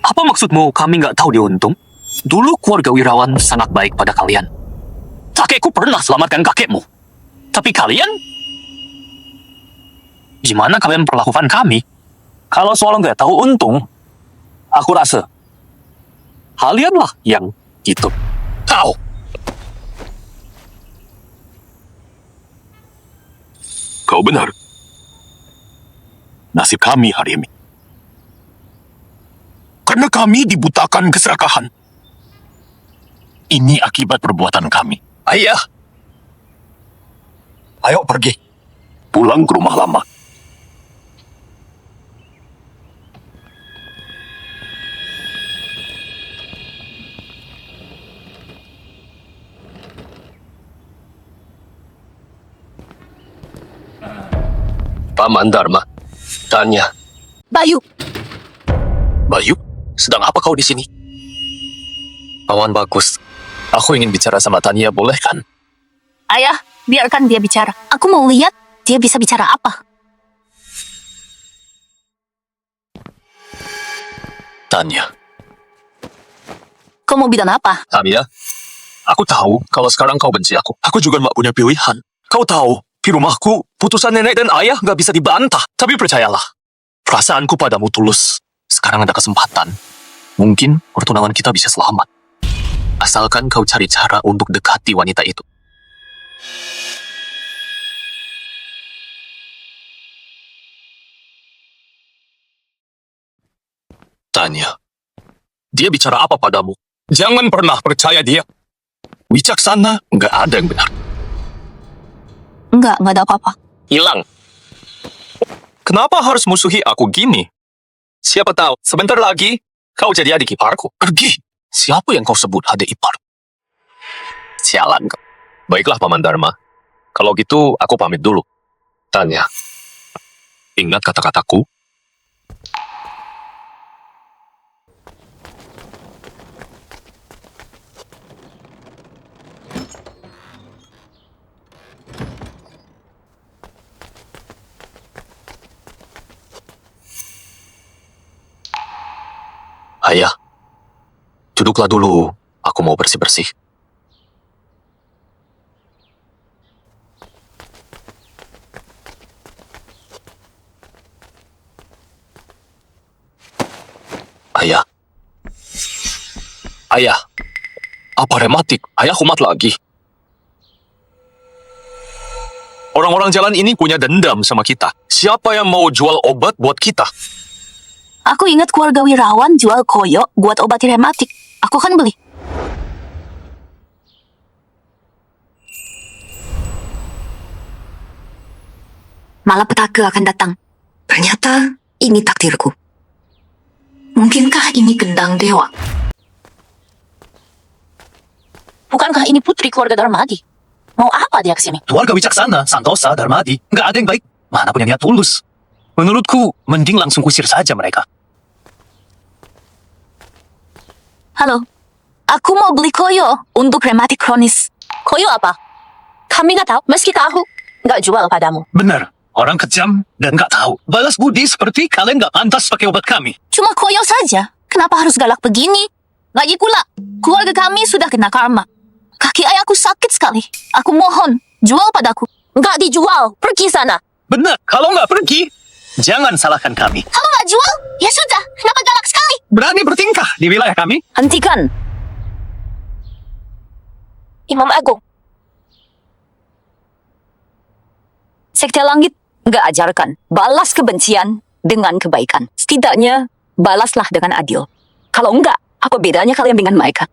Apa maksudmu kami nggak tahu diuntung? Dulu keluarga Wirawan sangat baik pada kalian. Kakekku pernah selamatkan kakekmu. Tapi kalian? Gimana kalian perlakukan kami? Kalau soal nggak tahu untung, aku rasa kalianlah yang gitu. Tahu. Kau benar. Nasib kami hari ini. Karena kami dibutakan keserakahan. Ini akibat perbuatan kami. Ayah, Ayo pergi. Pulang ke rumah lama. Paman Dharma. Tanya, Bayu, Bayu, sedang apa kau di sini? Paman bagus. Aku ingin bicara sama Tania, boleh kan? ayah, biarkan dia bicara. Aku mau lihat dia bisa bicara apa. Tania. Kau mau bilang apa? Tania, aku tahu kalau sekarang kau benci aku. Aku juga nggak punya pilihan. Kau tahu, di rumahku, putusan nenek dan ayah nggak bisa dibantah. Tapi percayalah, perasaanku padamu tulus. Sekarang ada kesempatan. Mungkin pertunangan kita bisa selamat. Asalkan kau cari cara untuk dekati wanita itu. Tanya, dia bicara apa padamu? Jangan pernah percaya dia. Wicaksana, nggak ada yang benar. Enggak ada apa-apa. Hilang. Kenapa harus musuhi aku gini? Siapa tahu, sebentar lagi kau jadi adik iparku. Pergi. Siapa yang kau sebut adik ipar? Sialan kau. Baiklah, Paman Dharma. Kalau gitu, aku pamit dulu. Tanya, ingat kata-kataku? Ayah, duduklah dulu. Aku mau bersih-bersih. Ayah. Ayah. Apa rematik? Ayah kumat lagi. Orang-orang jalan ini punya dendam sama kita. Siapa yang mau jual obat buat kita? Aku ingat keluarga Wirawan jual koyo buat obat rematik. Aku kan beli. Malapetaka akan datang. Ternyata ini takdirku. Mungkinkah ini gendang dewa? Bukankah ini putri keluarga Darmadi? Mau apa dia kesini? Keluarga Wicaksana, Santosa, Darmadi, nggak ada yang baik. Mana punya niat tulus. Menurutku, mending langsung kusir saja mereka. Halo, aku mau beli koyo untuk rematik kronis. Koyo apa? Kami nggak tahu, meski tahu, nggak jual padamu. Benar, orang kejam dan nggak tahu. Balas budi seperti kalian nggak pantas pakai obat kami. Cuma koyo saja, kenapa harus galak begini? Lagi pula, keluarga kami sudah kena karma. Kaki ayahku sakit sekali. Aku mohon, jual padaku. Nggak dijual, pergi sana. Benar, kalau nggak pergi, jangan salahkan kami. Kalau nggak jual, ya sudah, kenapa galak sekali? Berani bertingkah di wilayah kami. Hentikan. Imam Agung. Sekte Langit nggak ajarkan balas kebencian dengan kebaikan. Setidaknya balaslah dengan adil. Kalau enggak, apa bedanya kalian dengan mereka?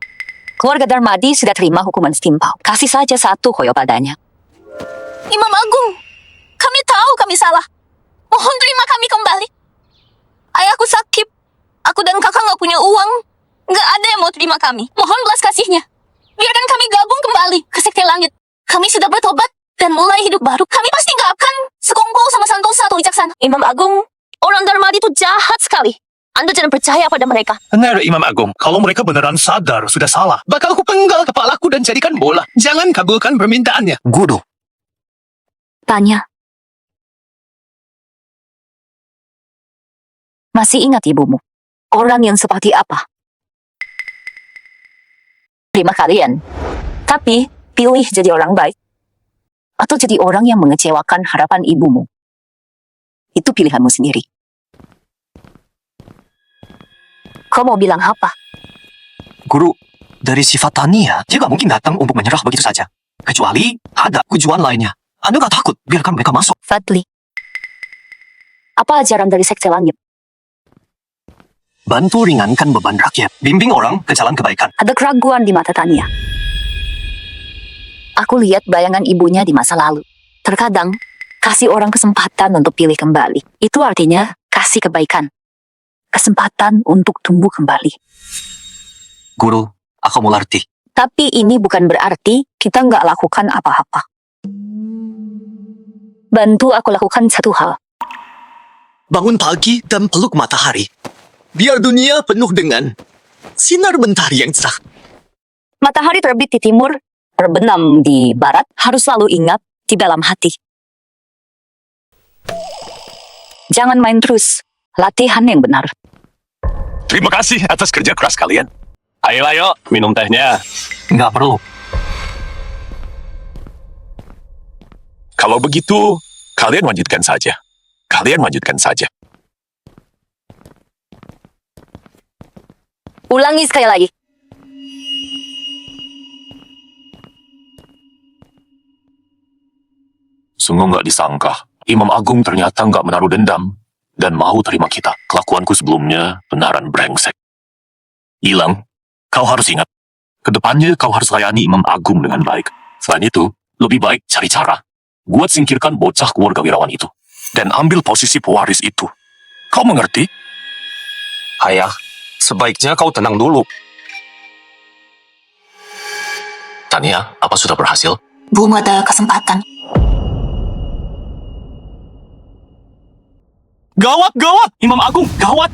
Keluarga Darmadi sudah terima hukuman setimpal. Kasih saja satu koyo padanya. Imam Agung, kami tahu kami salah. Mohon terima kami kembali. Ayahku sakit. Aku dan kakak nggak punya uang. Nggak ada yang mau terima kami. Mohon belas kasihnya. Biarkan kami gabung kembali ke Sekte Langit. Kami sudah bertobat dan mulai hidup baru. Kami pasti nggak akan sekongkol sama Santosa atau Wicaksana. Imam Agung, orang Darmadi itu jahat sekali. Anda jangan percaya pada mereka. Benar, Imam Agung. Kalau mereka beneran sadar sudah salah, bakal ku penggal kepalaku dan jadikan bola. Jangan kabulkan permintaannya. Guru, Tanya. Masih ingat ibumu? Orang yang seperti apa? Terima kalian. Tapi, pilih jadi orang baik. Atau jadi orang yang mengecewakan harapan ibumu. Itu pilihanmu sendiri. Kau mau bilang apa? Guru, dari sifat Tania, dia gak mungkin datang untuk menyerah begitu saja. Kecuali ada tujuan lainnya. Anda gak takut biarkan mereka masuk. Fadli. Apa ajaran dari Sekte Langit? Bantu ringankan beban rakyat. Bimbing orang ke jalan kebaikan. Ada keraguan di mata Tania. Aku lihat bayangan ibunya di masa lalu. Terkadang, kasih orang kesempatan untuk pilih kembali. Itu artinya kasih kebaikan. Kesempatan untuk tumbuh kembali. Guru, aku mengerti. Tapi ini bukan berarti kita nggak lakukan apa-apa. Bantu aku lakukan satu hal. Bangun pagi dan peluk matahari. Biar dunia penuh dengan sinar mentari yang cerah. Matahari terbit di timur, terbenam di barat, harus selalu ingat di dalam hati. Jangan main terus. Latihan yang benar. Terima kasih atas kerja keras kalian. Ayo, minum tehnya. Nggak perlu. Kalau begitu, kalian lanjutkan saja. Ulangi sekali lagi. Sungguh nggak disangka, Imam Agung ternyata nggak menaruh dendam dan mau terima kita. Kelakuanku sebelumnya benaran brengsek. Gilang, kau harus ingat, kedepannya kau harus layani Imam Agung dengan baik. Selain itu, lebih baik cari cara buat singkirkan bocah keluarga wirawan itu dan ambil posisi pewaris itu. Kau mengerti? Ayah, sebaiknya kau tenang dulu. Tania, apa sudah berhasil? Belum ada kesempatan. Gawat! Imam Agung, gawat!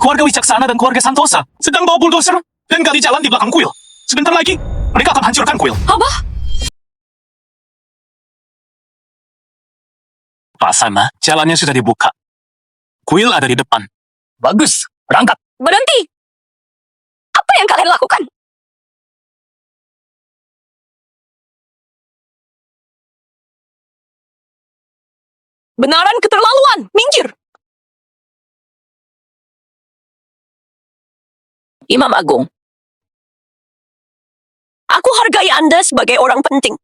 Keluarga Wicaksana dan keluarga Santosa sedang bawa bulldozer dan gali jalan di belakang kuil. Sebentar lagi, mereka akan hancurkan kuil. Apa? Pak Sama, jalannya sudah dibuka. Kuil ada di depan. Bagus, berangkat. Berhenti! Apa yang kalian lakukan? Benaran keterlaluan, minggir! Imam Agung, aku hargai Anda sebagai orang penting.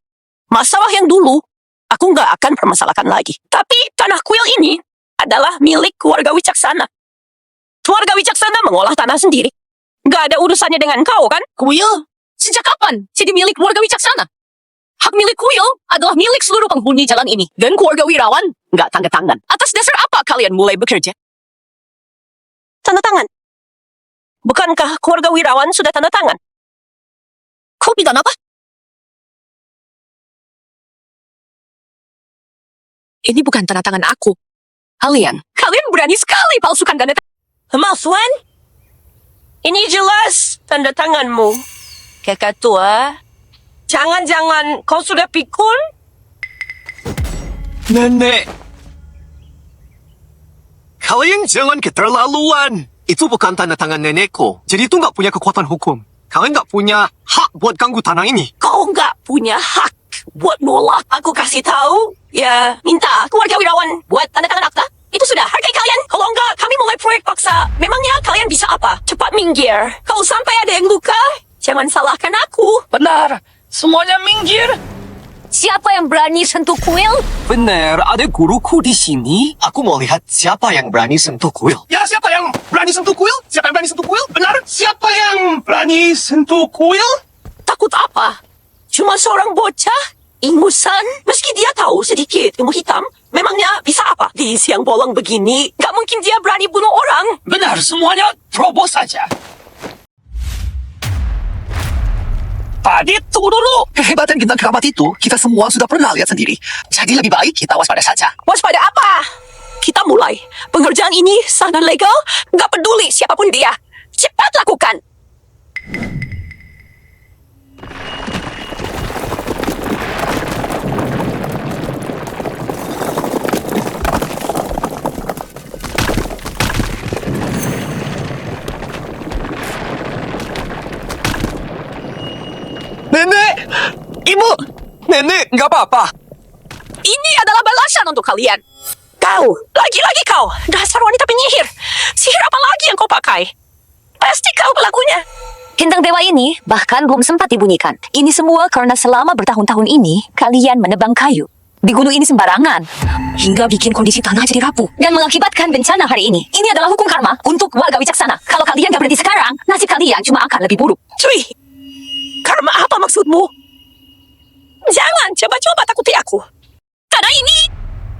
Masalah yang dulu, aku nggak akan permasalahkan lagi. Tapi tanah kuil ini adalah milik keluarga Wicaksana. Keluarga Wicaksana mengolah tanah sendiri. Nggak ada urusannya dengan kau, kan? Kuil? Sejak kapan jadi milik keluarga Wicaksana? Hak milik kuil adalah milik seluruh penghuni jalan ini. Dan keluarga Wirawan nggak tanda tangan. Atas dasar apa kalian mulai bekerja? Tanda tangan. Bukankah keluarga Wirawan sudah tanda tangan? Kau bilang apa? Ini bukan tanda tangan aku. Kalian berani sekali palsukan tanda tangan. Mas Wan, ini jelas tanda tanganmu. Kakak tua, jangan-jangan kau sudah pikun? Nenek, kalian jangan keterlaluan. Itu bukan tanda tangan nenekku. Jadi itu nggak punya kekuatan hukum. Kalian nggak punya hak buat ganggu tanah ini. Kau nggak punya hak buat nolak. Aku kasih tahu. Ya, minta keluarga Wirawan buat tanda tangan akta. Itu sudah, hargai kalian. Kalau enggak, kami mulai proyek paksa. Memangnya kalian bisa apa? Cepat minggir. Kalau sampai ada yang luka, jangan salahkan aku. Benar, semuanya minggir. Siapa yang berani sentuh kuil? Benar, ada guruku di sini. Aku mau lihat siapa yang berani sentuh kuil. Ya, siapa yang berani sentuh kuil? Benar, siapa yang berani sentuh kuil? Takut apa? Cuma seorang bocah, ingusan. Meski dia tahu sedikit ilmu hitam, memangnya bisa apa? Di siang bolong begini, gak mungkin dia berani bunuh orang. Benar, semuanya terobos saja. Tadi tunggu dulu. Kehebatan bintang keramat itu, kita semua sudah pernah lihat sendiri. Jadi lebih baik kita waspada saja. Waspada apa? Kita mulai. Pengerjaan ini sangat legal, gak peduli siapapun dia. Cepat lakukan. Nenek! Ibu! Nenek, nggak apa-apa. Ini adalah balasan untuk kalian. Kau, lagi-lagi kau, dasar wanita penyihir. Sihir apa lagi yang kau pakai? Pasti kau pelakunya. Bintang dewa ini bahkan belum sempat dibunyikan. Ini semua karena selama bertahun-tahun ini kalian menebang kayu di gunung ini sembarangan hingga bikin kondisi tanah jadi rapuh dan mengakibatkan bencana hari ini. Ini adalah hukum karma untuk warga wicaksana. Kalau kalian gak berhenti sekarang, nasib kalian cuma akan lebih buruk. Cuy, karma apa maksudmu? Jangan coba-coba takuti aku. Karena ini,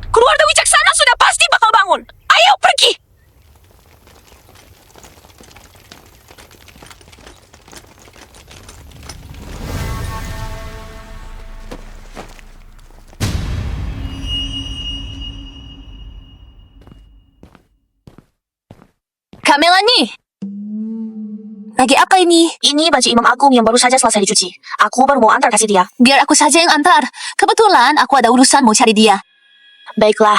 keluarga wicaksana sudah pasti bakal bangun. Ayo pergi. Kak Melanie, lagi apa ini? Ini baju Imam Agung yang baru saja selesai dicuci. Aku baru mau antar kasih dia. Biar aku saja yang antar. Kebetulan aku ada urusan mau cari dia. Baiklah.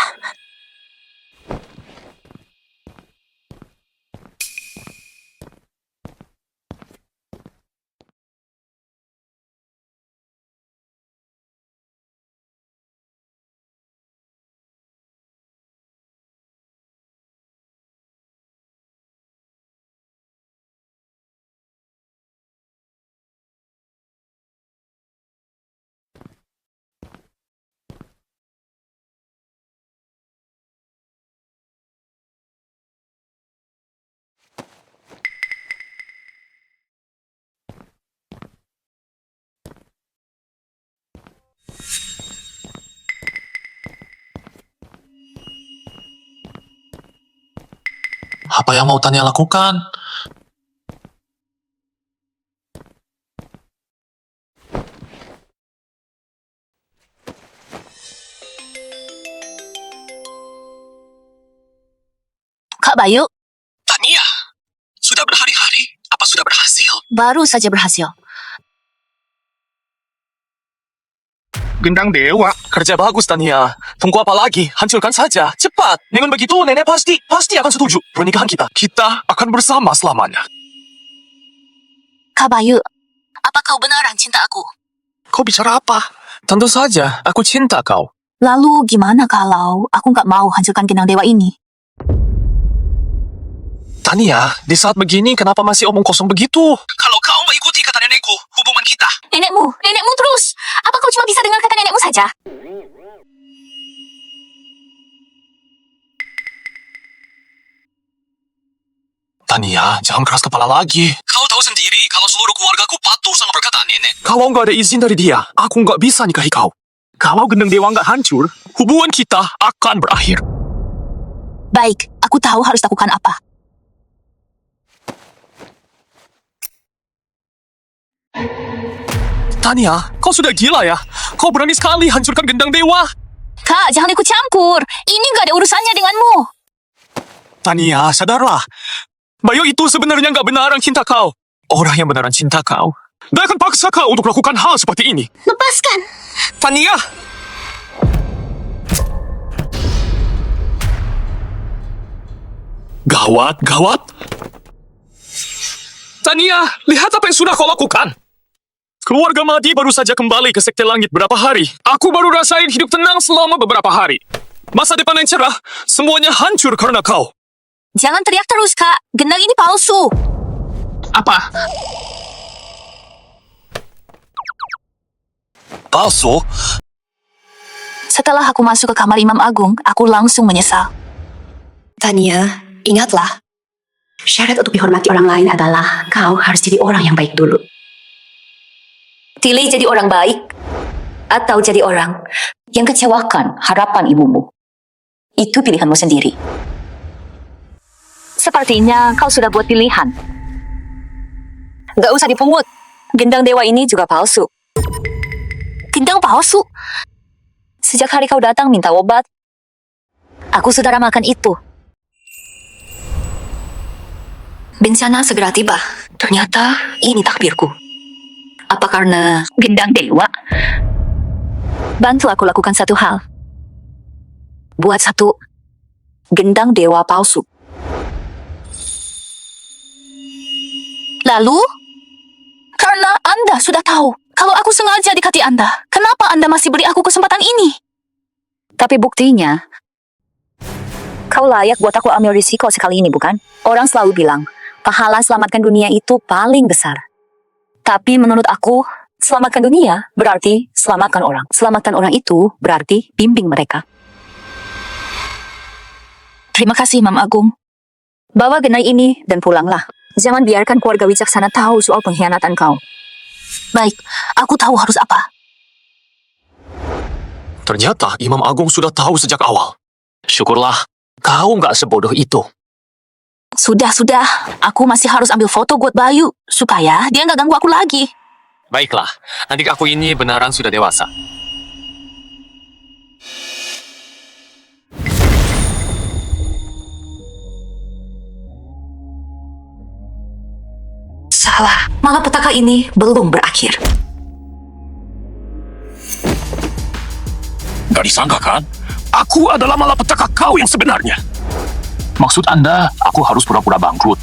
Apa yang mau Tania lakukan? Kak Bayu, Tania, sudah berhari-hari. Apa sudah berhasil? baru saja berhasil. Gendang dewa. Kerja bagus, Tania. Tunggu apa lagi? Hancurkan saja. Cepat. Dengan begitu, nenek pasti akan setuju. Pernikahan kita. Kita akan bersama selamanya. Kak Bayu, apa kau beneran cinta aku? Kau bicara apa? Tentu saja, aku cinta kau. Lalu gimana kalau aku nggak mau hancurkan gendang dewa ini? Tania, di saat begini kenapa masih omong kosong begitu? Kalau kau mengikuti kata nenekku, hubungan kita. Nenekmu terus. Apa kau cuma bisa dengar kata nenekmu saja? Tania, jangan keras kepala lagi. Kau tahu sendiri kalau seluruh keluargaku patuh sama perkataan nenek. Kalau nggak ada izin dari dia, aku nggak bisa nikahi kau. Kalau gendang dewa nggak hancur, Hubungan kita akan berakhir. Baik, aku tahu harus lakukan apa. Tania, kau sudah gila ya? Kau berani sekali hancurkan gendang dewa. Kak, jangan ikut campur. Ini nggak ada urusannya denganmu. Tania, sadarlah. Bayu itu sebenarnya nggak beneran cinta kau. Orang yang beneran cinta kau, dia akan paksa kau untuk lakukan hal seperti ini. Lepaskan. Tania! Gawat. Tania, lihat apa yang sudah kau lakukan. Keluarga Mati baru saja kembali ke Sekte Langit berapa hari. Aku baru rasain hidup tenang selama beberapa hari. Masa depan yang cerah, semuanya hancur karena kau. Jangan teriak terus, Kak. Gendang ini palsu. apa? Palsu? Setelah aku masuk ke kamar Imam Agung, aku langsung menyesal. Tania, ingatlah. Syarat untuk dihormati orang lain adalah kau harus jadi orang yang baik dulu. Pilih jadi orang baik atau jadi orang yang kecewakan harapan ibumu. Itu pilihanmu sendiri. Sepertinya kau sudah buat pilihan. Gak usah dipungut. Gendang dewa ini juga palsu. Gendang palsu. Sejak hari kau datang minta obat, aku sudah ramalkan itu. Bencana segera tiba. Ternyata ini takdirku. Apa karena gendang dewa? Bantu aku lakukan satu hal. Buat satu gendang dewa palsu. Lalu? Karena Anda sudah tahu kalau aku sengaja dekati Anda, kenapa Anda masih beri aku kesempatan ini? Tapi buktinya, kau layak buat aku ambil risiko sekali ini, bukan? Orang selalu bilang, pahala selamatkan dunia itu paling besar. Tapi menurut aku, selamatkan dunia berarti selamatkan orang. Selamatkan orang itu berarti bimbing mereka. Terima kasih, Imam Agung. Bawa genai ini dan pulanglah. Jangan biarkan keluarga Wicaksana tahu soal pengkhianatan kau. Baik, aku tahu harus apa. Ternyata Imam Agung sudah tahu sejak awal. Syukurlah, kau nggak sebodoh itu. Sudah. Aku masih harus ambil foto buat Bayu, supaya dia nggak ganggu aku lagi. Baiklah, adik aku ini benaran sudah dewasa. Salah, malapetaka ini belum berakhir. Gak disangka kan? Aku adalah malapetaka kau yang sebenarnya. Maksud Anda, aku harus pura-pura bangkrut,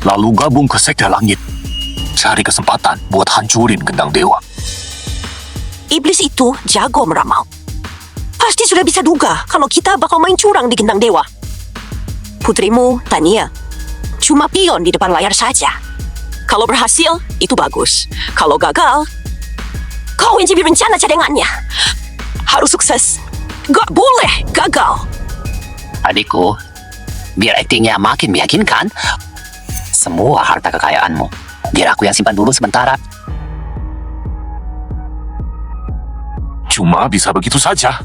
lalu gabung ke Sekte Langit. Cari kesempatan buat hancurin gendang dewa. Iblis itu jago meramal. Pasti sudah bisa duga kalau kita bakal main curang di gendang dewa. Putrimu, Tania, cuma pion di depan layar saja. Kalau berhasil, itu bagus. Kalau gagal, kau yang jadi rencana cadangannya. Harus sukses. Gak boleh gagal. Adikku, biar aktingnya makin meyakinkan, semua harta kekayaanmu, biar aku yang simpan dulu sementara. Cuma bisa begitu saja.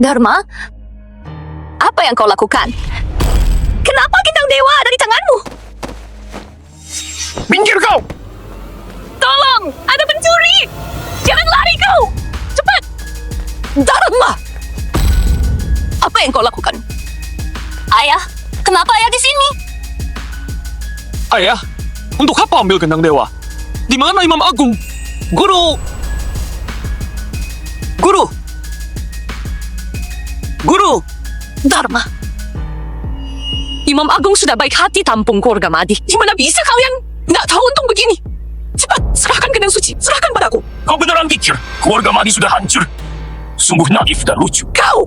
Dharma, apa yang kau lakukan? Kenapa gendang dewa ada di tanganmu? Minggir kau! Tolong, ada pencuri! Jangan lari kau! Cepat! Dharma! Apa yang kau lakukan? Ayah, kenapa ayah di sini? Ayah, untuk apa ambil gendang dewa? Di mana Imam Agung? Guru! Dharma! Imam Agung sudah baik hati tampung keluarga Madi. Gimana bisa kalian nggak tahu untung begini? Cepat, serahkan gendang suci. Serahkan padaku. Kau beneran pikir keluarga Madi sudah hancur? Sungguh naif dan lucu. Kau!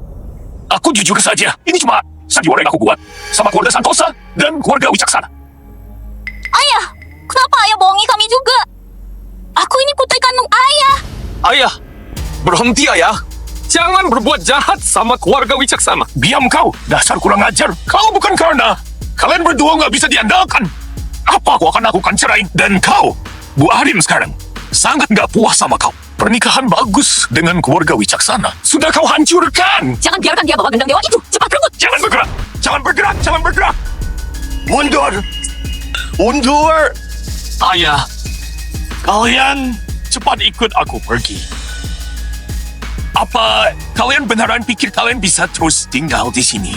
Aku jujur saja, ini cuma sandiwara yang aku buat sama keluarga Santosa dan keluarga Wicaksana. Ayah, kenapa ayah bohongi kami juga? Aku ini putri kandung ayah. Ayah, berhenti ayah. Jangan berbuat jahat sama keluarga Wicaksana. Diam kau, dasar kurang ajar. Kalau bukan karena kalian berdua nggak bisa diandalkan, apa aku akan lakukan cerai? Dan kau, Bu Arim sekarang, sangat nggak puas sama kau. Pernikahan bagus dengan keluarga Wicaksana sudah kau hancurkan. Jangan biarkan dia bawa gendang dewa itu. Cepat rebut. Jangan bergerak, jangan bergerak, jangan bergerak. Mundur, mundur. Ayah, Kalian cepat ikut aku pergi. Apa kalian beneran pikir kalian bisa terus tinggal di sini?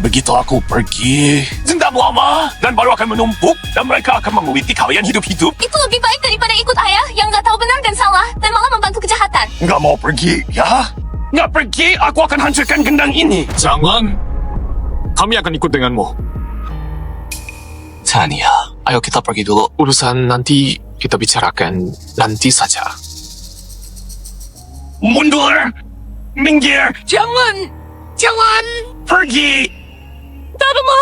Begitu aku pergi, dendam lama dan baru akan menumpuk dan mereka akan menguliti kalian hidup-hidup. Itu lebih baik daripada ikut ayah yang nggak tahu benar dan salah dan malah membantu kejahatan. Nggak mau pergi, ya? Nggak pergi, aku akan hancurkan gendang ini. jangan. Kami akan ikut denganmu. Tania, ayo kita pergi dulu. Urusan nanti kita bicarakan nanti saja. Mundur, minggir, Jangan. pergi. Dharma.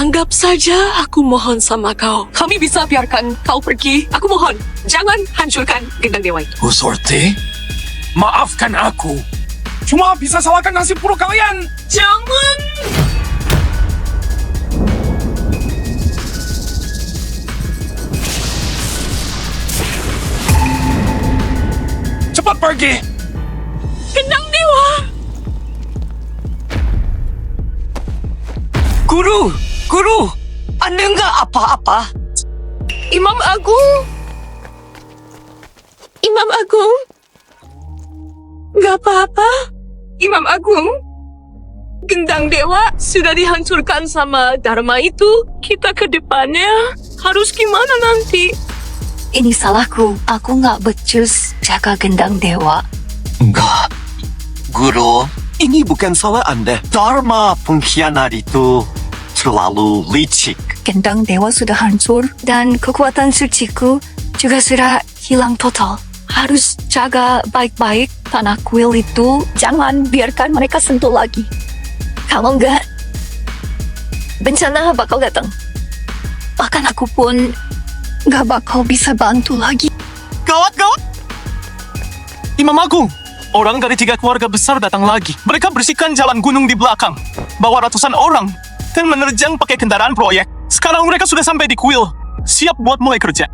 Anggap saja aku mohon sama kau. Kami bisa biarkan kau pergi. Aku mohon, jangan hancurkan gendang dewa itu. Bu Sorte, maafkan aku. Cuma bisa salahkan nasib buruk kalian. Jangan! Cepat pergi. Gendang dewa! Guru, Anda nggak apa-apa? Imam Agung! Imam Agung! Gak apa-apa? Imam Agung? Gendang dewa sudah dihancurkan sama Dharma itu. Kita ke depannya harus gimana nanti? Ini salahku. Aku nggak becus jaga gendang dewa. Enggak. Guru, ini bukan salah Anda. Dharma pengkhianat itu terlalu licik. Gendang dewa sudah hancur dan kekuatan suciku juga sudah hilang total. Harus jaga baik-baik tanah kuil itu. Jangan biarkan mereka sentuh lagi. Kalau enggak, bencana bakal datang. Bahkan aku pun nggak bakal bisa bantu lagi. Gawat! Imam Agung! Orang dari 3 keluarga besar datang lagi. Mereka bersihkan jalan gunung di belakang. Bawa ratusan orang. Dan menerjang pakai kendaraan proyek. Sekarang mereka sudah sampai di kuil. Siap buat mulai kerja.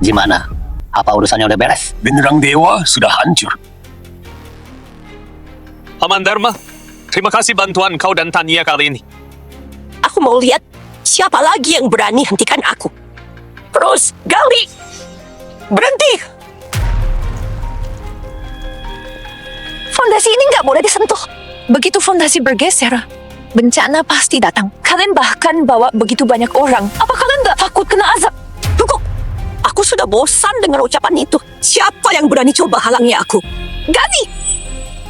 Gimana? Apa urusannya udah beres? Gendang dewa sudah hancur. Paman Dharma, terima kasih bantuan kau dan Tania kali ini. Aku mau lihat siapa lagi yang berani hentikan aku. Terus, gali! Berhenti! Fondasi ini nggak boleh disentuh. Begitu fondasi bergeser, bencana pasti datang. Kalian bahkan bawa begitu banyak orang. Apa kalian nggak takut kena azab? Tunggu! Aku sudah bosan dengar ucapan itu. Siapa yang berani coba halangi aku? Gali!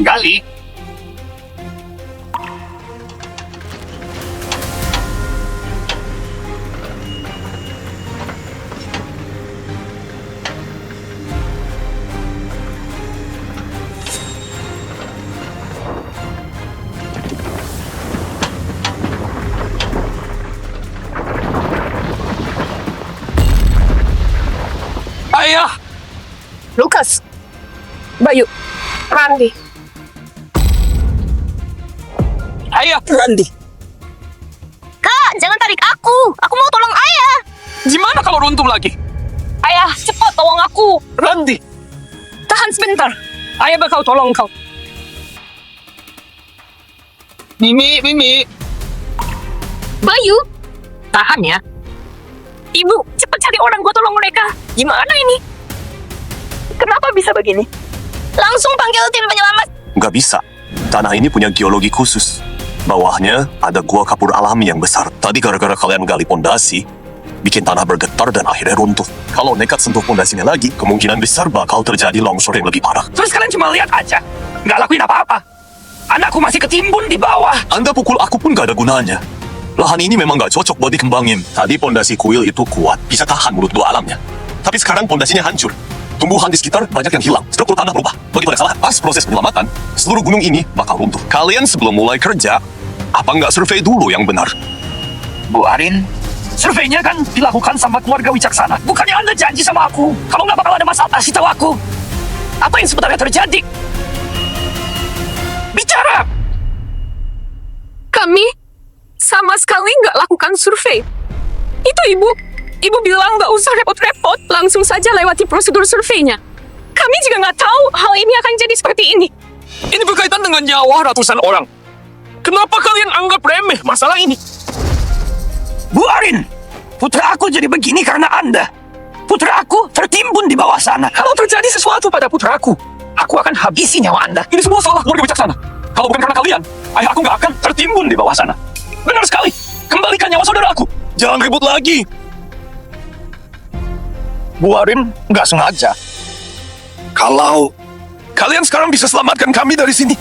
Gali. Ayah! Lukas, Bayu, Randi. Ayah! Randi! Kak, jangan tarik aku. Aku mau tolong ayah. Gimana kalau runtuh lagi? Ayah, cepat tolong aku. Randi! Tahan sebentar. Ayah bakal tolong kau. Mimi! Bayu, tahan ya. Ibu, cepat cari orang gua tolong mereka. Gimana ini? Kenapa bisa begini? Langsung panggil tim penyelamat. Nggak bisa. Tanah ini punya geologi khusus. Bawahnya ada gua kapur alami yang besar. Tadi gara-gara kalian gali pondasi, bikin tanah bergetar dan akhirnya runtuh. Kalau nekat sentuh pondasinya lagi, kemungkinan besar bakal terjadi longsor yang lebih parah. Terus kalian cuma lihat aja. Nggak lakuin apa-apa. Anakku masih ketimbun di bawah. Anda pukul aku pun gak ada gunanya. Lahan ini memang gak cocok buat dikembangin. Tadi pondasi kuil itu kuat, bisa tahan mulut dua alamnya. Tapi sekarang pondasinya hancur. Tumbuhan di sekitar banyak yang hilang. Struktur tanah berubah. Begitu ada salah, pas proses penyelamatan, seluruh gunung ini bakal runtuh. Kalian sebelum mulai kerja, apa nggak survei dulu yang benar? Bu Arin, surveinya kan dilakukan sama keluarga Wicaksana. Bukannya Anda janji sama aku kalau nggak bakal ada masalah, kasih tahu aku. Apa yang sebenarnya terjadi? Bicara! Kami sama sekali nggak lakukan survei. Itu ibu bilang nggak usah repot-repot, langsung saja lewati prosedur surveinya. Kami juga nggak tahu hal ini akan jadi seperti ini. Ini berkaitan dengan nyawa ratusan orang. Kenapa kalian anggap remeh masalah ini? Bu Arin, putra aku jadi begini karena Anda. Putra aku tertimbun di bawah sana. Kalau terjadi sesuatu pada putraku, aku akan habisi nyawa Anda. Ini semua salah keluarga Wicaksana. Kalau bukan karena kalian, ayah aku nggak akan tertimbun di bawah sana. Benar sekali. Kembalikan nyawa saudaraku. Jangan ribut lagi. Bu Arin nggak sengaja. Kalau kalian sekarang bisa selamatkan kami dari sini,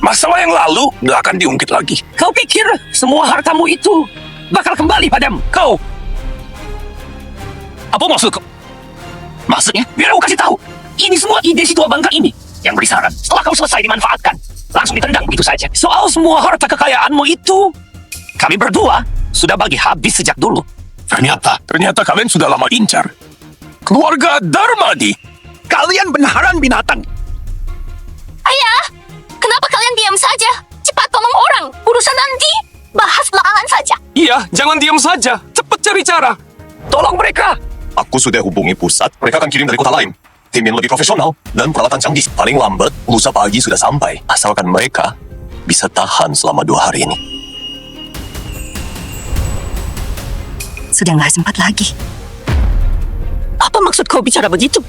masalah yang lalu nggak akan diungkit lagi. Kau pikir semua hartamu itu bakal kembali padamu? Kau? Apa maksud kau? Maksudnya, biar aku kasih tahu. Ini semua ide si tua bangka ini yang beri saran. Setelah kau selesai dimanfaatkan, langsung ditendang begitu saja. Soal semua harta kekayaanmu itu, Kami berdua sudah bagi habis sejak dulu. Ternyata kalian sudah lama incar. Keluarga Darmadi. Kalian benaran binatang. Ayah, kenapa kalian diam saja? Cepat tolong orang. Urusan nanti bahas belakangan saja. Iya, jangan diam saja. Cepat cari cara. Tolong mereka. Aku sudah hubungi pusat. Mereka akan kirim dari kota lain. Tim yang lebih profesional dan peralatan canggih. Paling lambat, lusa pagi sudah sampai. Asalkan mereka bisa tahan selama 2 hari ini. Sudah nggak sempat lagi. Apa maksud kau bicara begitu?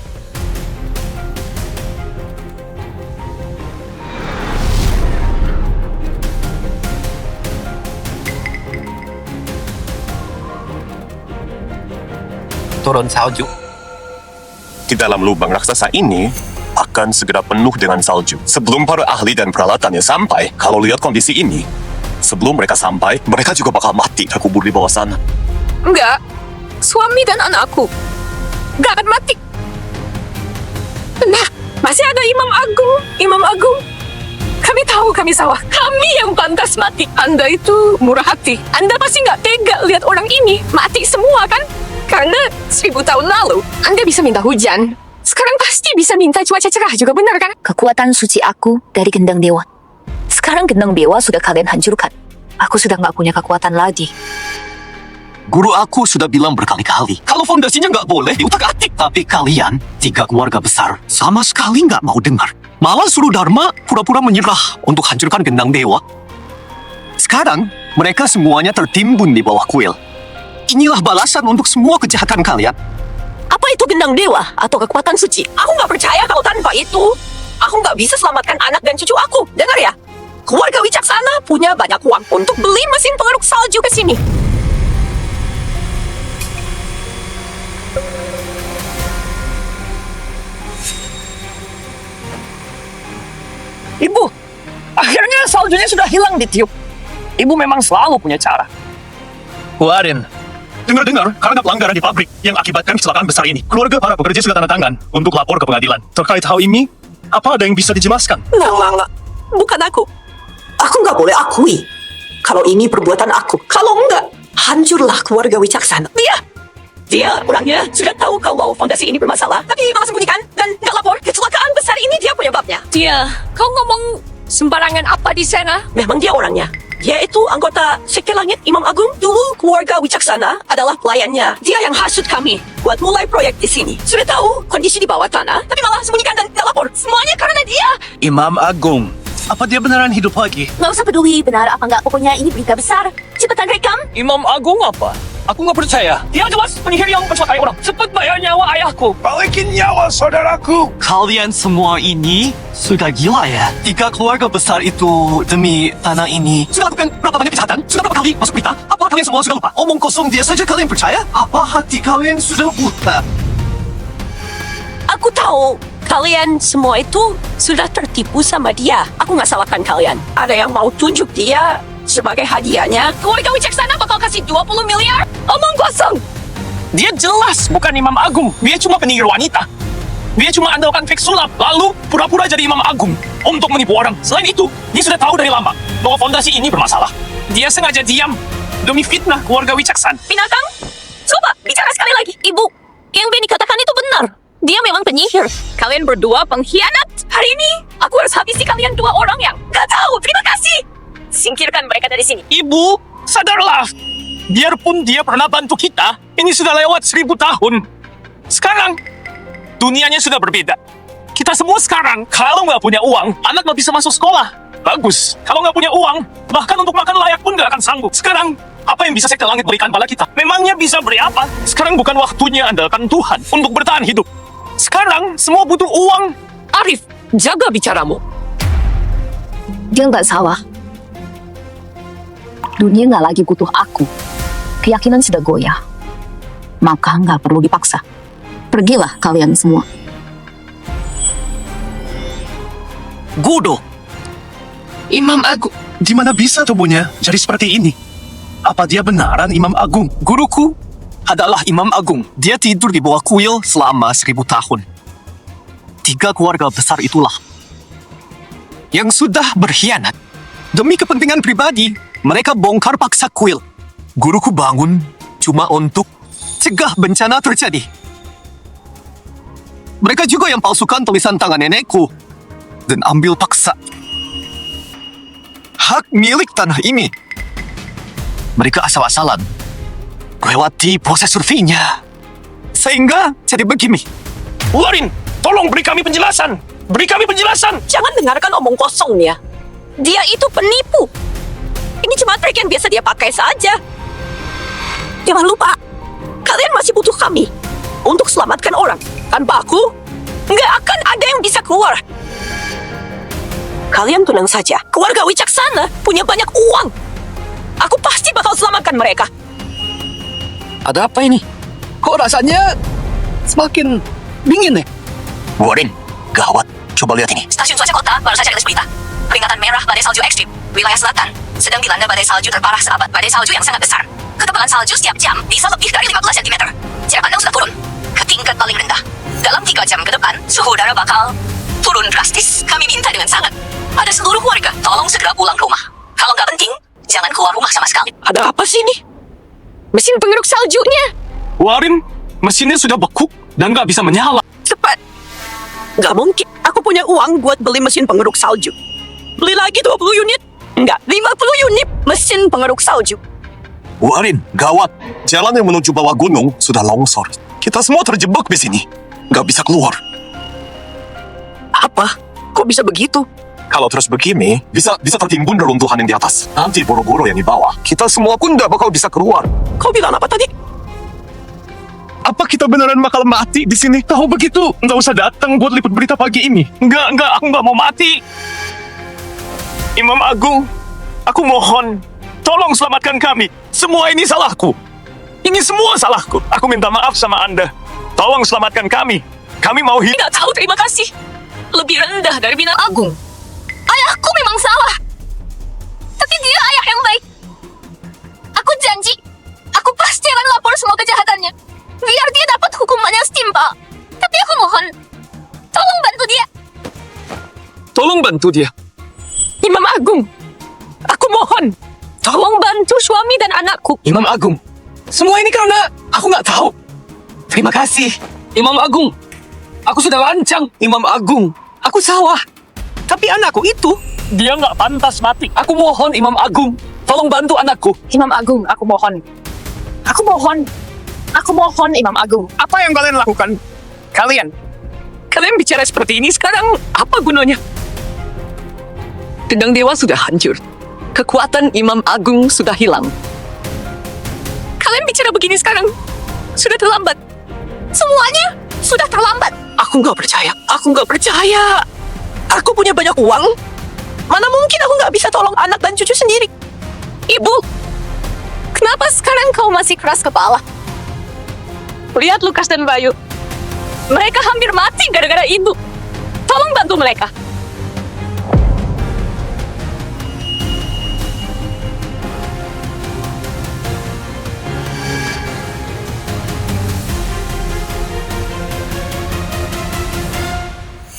Turun salju. Di dalam lubang raksasa ini akan segera penuh dengan salju. Sebelum para ahli dan peralatannya sampai, kalau lihat kondisi ini, sebelum mereka sampai, mereka juga bakal mati terkubur di bawah sana. Enggak. Suami dan anakku. Enggak akan mati. Nah, masih ada Imam Agung. Imam Agung. Kami tahu kami salah. Kami yang pantas mati. Anda itu murah hati. Anda pasti nggak tega lihat orang ini mati semua kan? Karena 1000 tahun lalu, Anda bisa minta hujan. Sekarang pasti bisa minta cuaca cerah juga, benar kan? Kekuatan suci aku dari gendang dewa. Sekarang gendang dewa sudah kalian hancurkan. Aku sudah nggak punya kekuatan lagi. Guru aku sudah bilang berkali-kali, kalau fondasinya nggak boleh diutak-atik. Tapi kalian, 3 keluarga besar, sama sekali nggak mau dengar. Malah suruh Dharma pura-pura menyerah untuk hancurkan gendang dewa. Sekarang, mereka semuanya tertimbun di bawah kuil. Inilah balasan untuk semua kejahatan kalian. Apa itu gendang dewa atau kekuatan suci? Aku nggak percaya kalau tanpa itu, aku nggak bisa selamatkan anak dan cucu aku. Dengar ya, keluarga Wicaksana punya banyak uang untuk beli mesin pengeruk salju ke sini. Ibu, akhirnya saljunya sudah hilang ditiup. Ibu memang selalu punya cara. Warin, dengar-dengar karena pelanggaran di pabrik yang akibatkan kecelakaan besar ini, keluarga para pekerja sudah tanda tangan untuk lapor ke pengadilan. Terkait hal ini, apa ada yang bisa dijelaskan? Nggak. Bukan aku. Aku nggak boleh akui kalau ini perbuatan aku. Kalau enggak, hancurlah keluarga Wicaksana. Dia orangnya sudah tahu kalau fondasi ini bermasalah, tapi malah sembunyikan dan nggak lapor. Kecelakaan besar ini dia penyebabnya. Kau ngomong sembarangan apa di sana? Memang dia orangnya. Dia itu anggota Sekte Langit Imam Agung. Dulu keluarga Wicaksana adalah pelayannya. Dia yang hasut kami buat mulai proyek di sini. Sudah tahu kondisi di bawah tanah, tapi malah sembunyikan dan nggak lapor. Semuanya karena dia. Imam Agung, apa dia beneran hidup lagi? Nggak usah peduli benar apa nggak, pokoknya ini berita besar. Cepetan rekam. Imam Agung apa? Aku nggak percaya. Dia jelas penyihir yang mencelakai orang. Cepat bayar nyawa ayahku. Balikin nyawa saudaraku! Kalian semua ini sudah gila ya? 3 keluarga besar itu demi tanah ini sudah lakukan berapa banyak kejahatan? Sudah berapa kali masuk berita? Apa kalian semua sudah lupa? Omong kosong dia saja kalian percaya? Apa hati kalian sudah buta? Aku tahu kalian semua itu sudah tertipu sama dia. Aku nggak salahkan kalian. Ada yang mau tunjuk dia sebagai hadiahnya. Keluarga Wicaksana bakal kasih 20 miliar. Omong kosong. Dia jelas bukan Imam Agung. Dia cuma penyihir wanita. Dia cuma andalkan trik sulap, lalu pura-pura jadi Imam Agung untuk menipu orang. Selain itu, dia sudah tahu dari lama bahwa fondasi ini bermasalah. Dia sengaja diam demi fitnah keluarga Wicaksana. Binatang, coba bicara sekali lagi. Ibu, yang Benny katakan itu benar. Dia memang penyihir. Kalian berdua pengkhianat. Hari ini, aku harus habisi kalian 2 orang yang gak tahu. Terima kasih. Singkirkan mereka dari sini. Ibu, sadarlah. Biarpun dia pernah bantu kita, ini sudah lewat 1000 tahun. Sekarang, dunianya sudah berbeda. Kita semua sekarang, kalau nggak punya uang, anak nggak bisa masuk sekolah. Bagus. Kalau nggak punya uang, bahkan untuk makan layak pun nggak akan sanggup. Sekarang, apa yang bisa Sekte Langit berikan pada kita? Memangnya bisa beri apa? Sekarang bukan waktunya andalkan Tuhan untuk bertahan hidup. Sekarang, semua butuh uang. Arif, jaga bicaramu. Dia nggak salah. Dunia nggak lagi butuh aku. Keyakinan sudah goyah. Maka nggak perlu dipaksa. Pergilah kalian semua. Gudo, Imam Agung, di mana bisa tubuhnya jadi seperti ini? Apa dia benaran Imam Agung? guruku adalah Imam Agung. Dia tidur di bawah kuil selama 1000 tahun. 3 keluarga besar itulah yang sudah berkhianat demi kepentingan pribadi Mereka bongkar paksa kuil. Guruku bangun cuma untuk cegah bencana terjadi. Mereka juga yang palsukan tulisan tangan nenekku dan ambil paksa hak milik tanah ini. Mereka asal-asalan melewati proses surveinya. Sehingga jadi begini. Warin, tolong beri kami penjelasan. Beri kami penjelasan. Jangan dengarkan omong kosongnya. Dia itu penipu. Ini cuma trik yang biasa dia pakai saja. Jangan lupa, kalian masih butuh kami untuk selamatkan orang. Tanpa aku, nggak akan ada yang bisa keluar. Kalian tenang saja. Keluarga Wicaksana punya banyak uang. Aku pasti bakal selamatkan mereka. Ada apa ini? Kok rasanya semakin dingin nih? Warren, gawat. Coba lihat ini. Stasiun cuaca kota baru saja rilis berita. Peringatan merah badai salju ekstrim. Wilayah selatan sedang dilanda badai salju terparah seabad. Badai salju yang sangat besar. Ketebalan salju setiap jam bisa lebih dari 15 cm. Jarak pandang sudah turun ke tingkat paling rendah. Dalam 3 jam ke depan, suhu udara bakal turun drastis. Kami minta dengan sangat pada seluruh warga, tolong segera pulang rumah. Kalau nggak penting, jangan keluar rumah sama sekali. Ada apa sih ini? Mesin pengeruk saljunya. Warin, mesinnya sudah beku dan nggak bisa menyala. Cepat. Nggak mungkin. Aku punya uang buat beli mesin pengeruk salju. Beli lagi 20 unit. Enggak, 50 unit mesin pengeruk salju. Warin, gawat. Jalan yang menuju bawah gunung sudah longsor. Kita semua terjebak di sini. Nggak bisa keluar. Apa? Kok bisa begitu? Kalau terus begini, bisa tertimbun reruntuhan yang di atas. Nanti boro-boro yang di bawah. Kita semua pun nggak bakal bisa keluar. Kau bilang apa tadi? Apa kita beneran bakal mati di sini? Tahu begitu, nggak usah datang buat liput berita pagi ini. Nggak, aku nggak mau mati. Imam Agung, aku mohon, tolong selamatkan kami. Semua ini salahku. Ini semua salahku. Aku minta maaf sama Anda. Tolong selamatkan kami. Kami mau hidup. Tidak tahu terima kasih. Lebih rendah dari bintang agung. Ayahku memang salah. Tapi dia ayah yang baik. Aku janji, aku pasti akan lapor semua kejahatannya. Biar dia dapat hukuman yang setimpal. Tapi aku mohon, tolong bantu dia. Tolong bantu dia. Imam Agung, aku mohon, tolong bantu suami dan anakku. Imam Agung, semua ini karena aku nggak tahu. Terima kasih, Imam Agung. Aku sudah lancang, Imam Agung. Aku salah. Tapi anakku itu, Dia nggak pantas mati. aku mohon Imam Agung, tolong bantu anakku. Imam Agung, aku mohon. Aku mohon. Aku mohon, Imam Agung. Apa yang kalian lakukan? Kalian bicara seperti ini sekarang, apa gunanya? Gendang Dewa sudah hancur. Kekuatan Imam Agung sudah hilang. Kalian bicara begini sekarang, sudah terlambat. Semuanya sudah terlambat. Aku nggak percaya. Aku nggak percaya. Aku punya banyak uang. Mana mungkin aku nggak bisa tolong anak dan cucu sendiri. Ibu, kenapa sekarang kau masih keras kepala? Lihat Lukas dan Bayu. Mereka hampir mati gara-gara ibu. Tolong bantu mereka.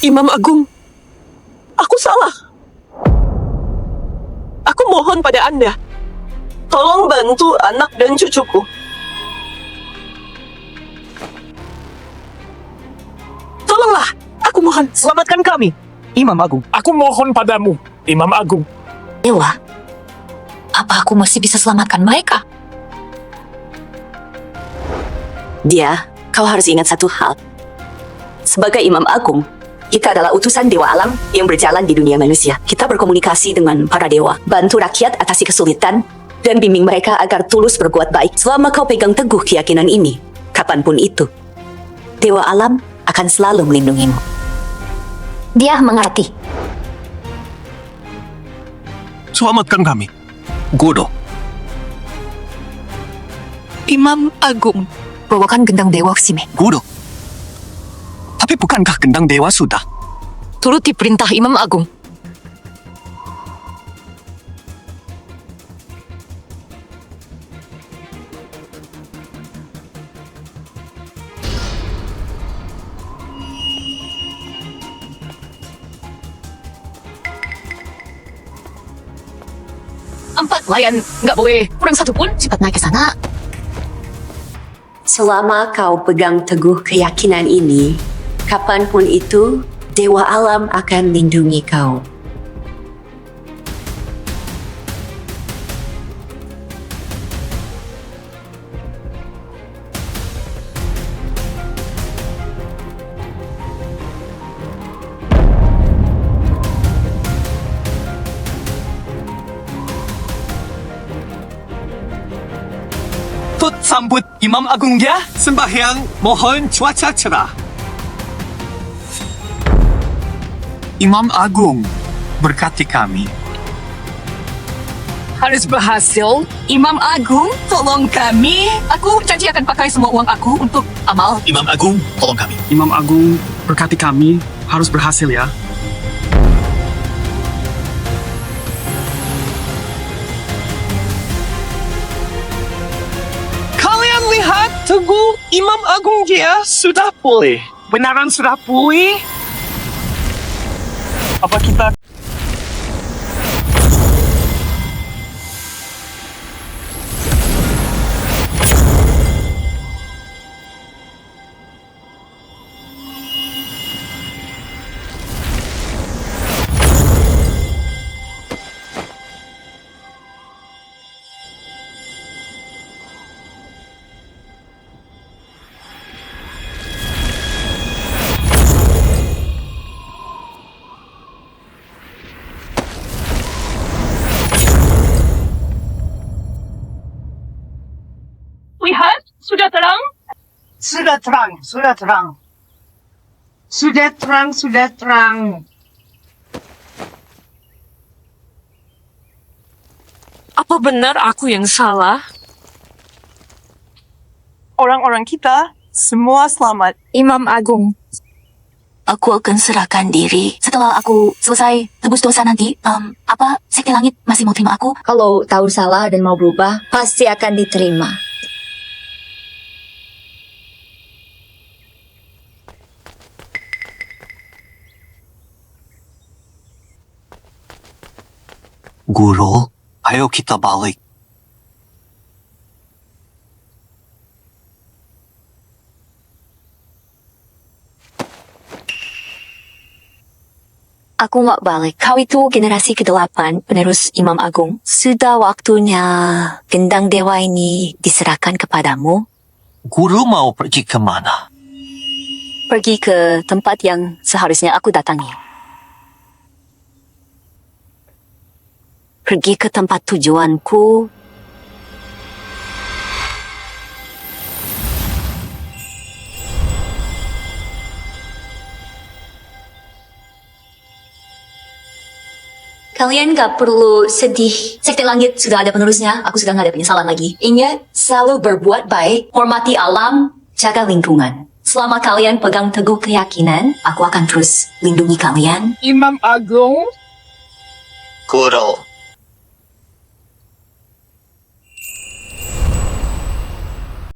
Imam Agung, aku salah. Aku mohon pada Anda, tolong bantu anak dan cucuku. Tolonglah, aku mohon. Selamatkan kami, Imam Agung. Aku mohon padamu, Imam Agung. Dewa, apa aku masih bisa selamatkan mereka? Dia, kau harus ingat satu hal. Sebagai Imam Agung, kita adalah utusan Dewa Alam yang berjalan di dunia manusia. Kita berkomunikasi dengan para dewa, bantu rakyat atasi kesulitan, dan bimbing mereka agar tulus berbuat baik. Selama kau pegang teguh keyakinan ini, kapanpun itu, Dewa Alam akan selalu melindungimu. Dia mengerti. Selamatkan kami. Guru, Imam Agung. Bawakan gendang dewa ke sini. guru. Tapi bukankah gendang dewa sudah? Turuti perintah Imam Agung. 4 layan nggak boleh kurang 1 pun. Cepat naik ke sana. Selama kau pegang teguh keyakinan ini, kapanpun itu, Dewa Alam akan lindungi kau. Tut sambut Imam Agung dia. Sembahyang mohon cuaca cerah. Imam Agung, berkati kami. Harus berhasil. Imam Agung, tolong kami. Aku janji akan pakai semua uang aku untuk amal. Imam Agung, tolong kami. Imam Agung, berkati kami. Harus berhasil ya. Kalian lihat, Teguh Imam Agung dia sudah pulih. Benaran sudah pulih? Apa kita... Lihat, sudah terang. Sudah terang, sudah terang. Sudah terang, sudah terang. Apa benar aku yang salah? Orang-orang kita semua selamat. Imam Agung. Aku akan serahkan diri. Setelah aku selesai tebus dosa nanti, apa Sekte Langit masih mau terima aku? Kalau tahu salah dan mau berubah, pasti akan diterima. Guru, ayo kita balik. Aku nggak balik. Kau itu generasi ke-8 penerus Imam Agung. Sudah waktunya gendang dewa ini diserahkan kepadamu. Guru mau pergi kemana? Pergi ke tempat yang seharusnya aku datangi. Pergi ke tempat tujuanku. Kalian gak perlu sedih. Sekte Langit sudah ada penerusnya. Aku sudah gak ada penyesalan lagi. Ingat, selalu berbuat baik, hormati alam, jaga lingkungan. Selama kalian pegang teguh keyakinan, aku akan terus lindungi kalian. Imam Agung, Guru,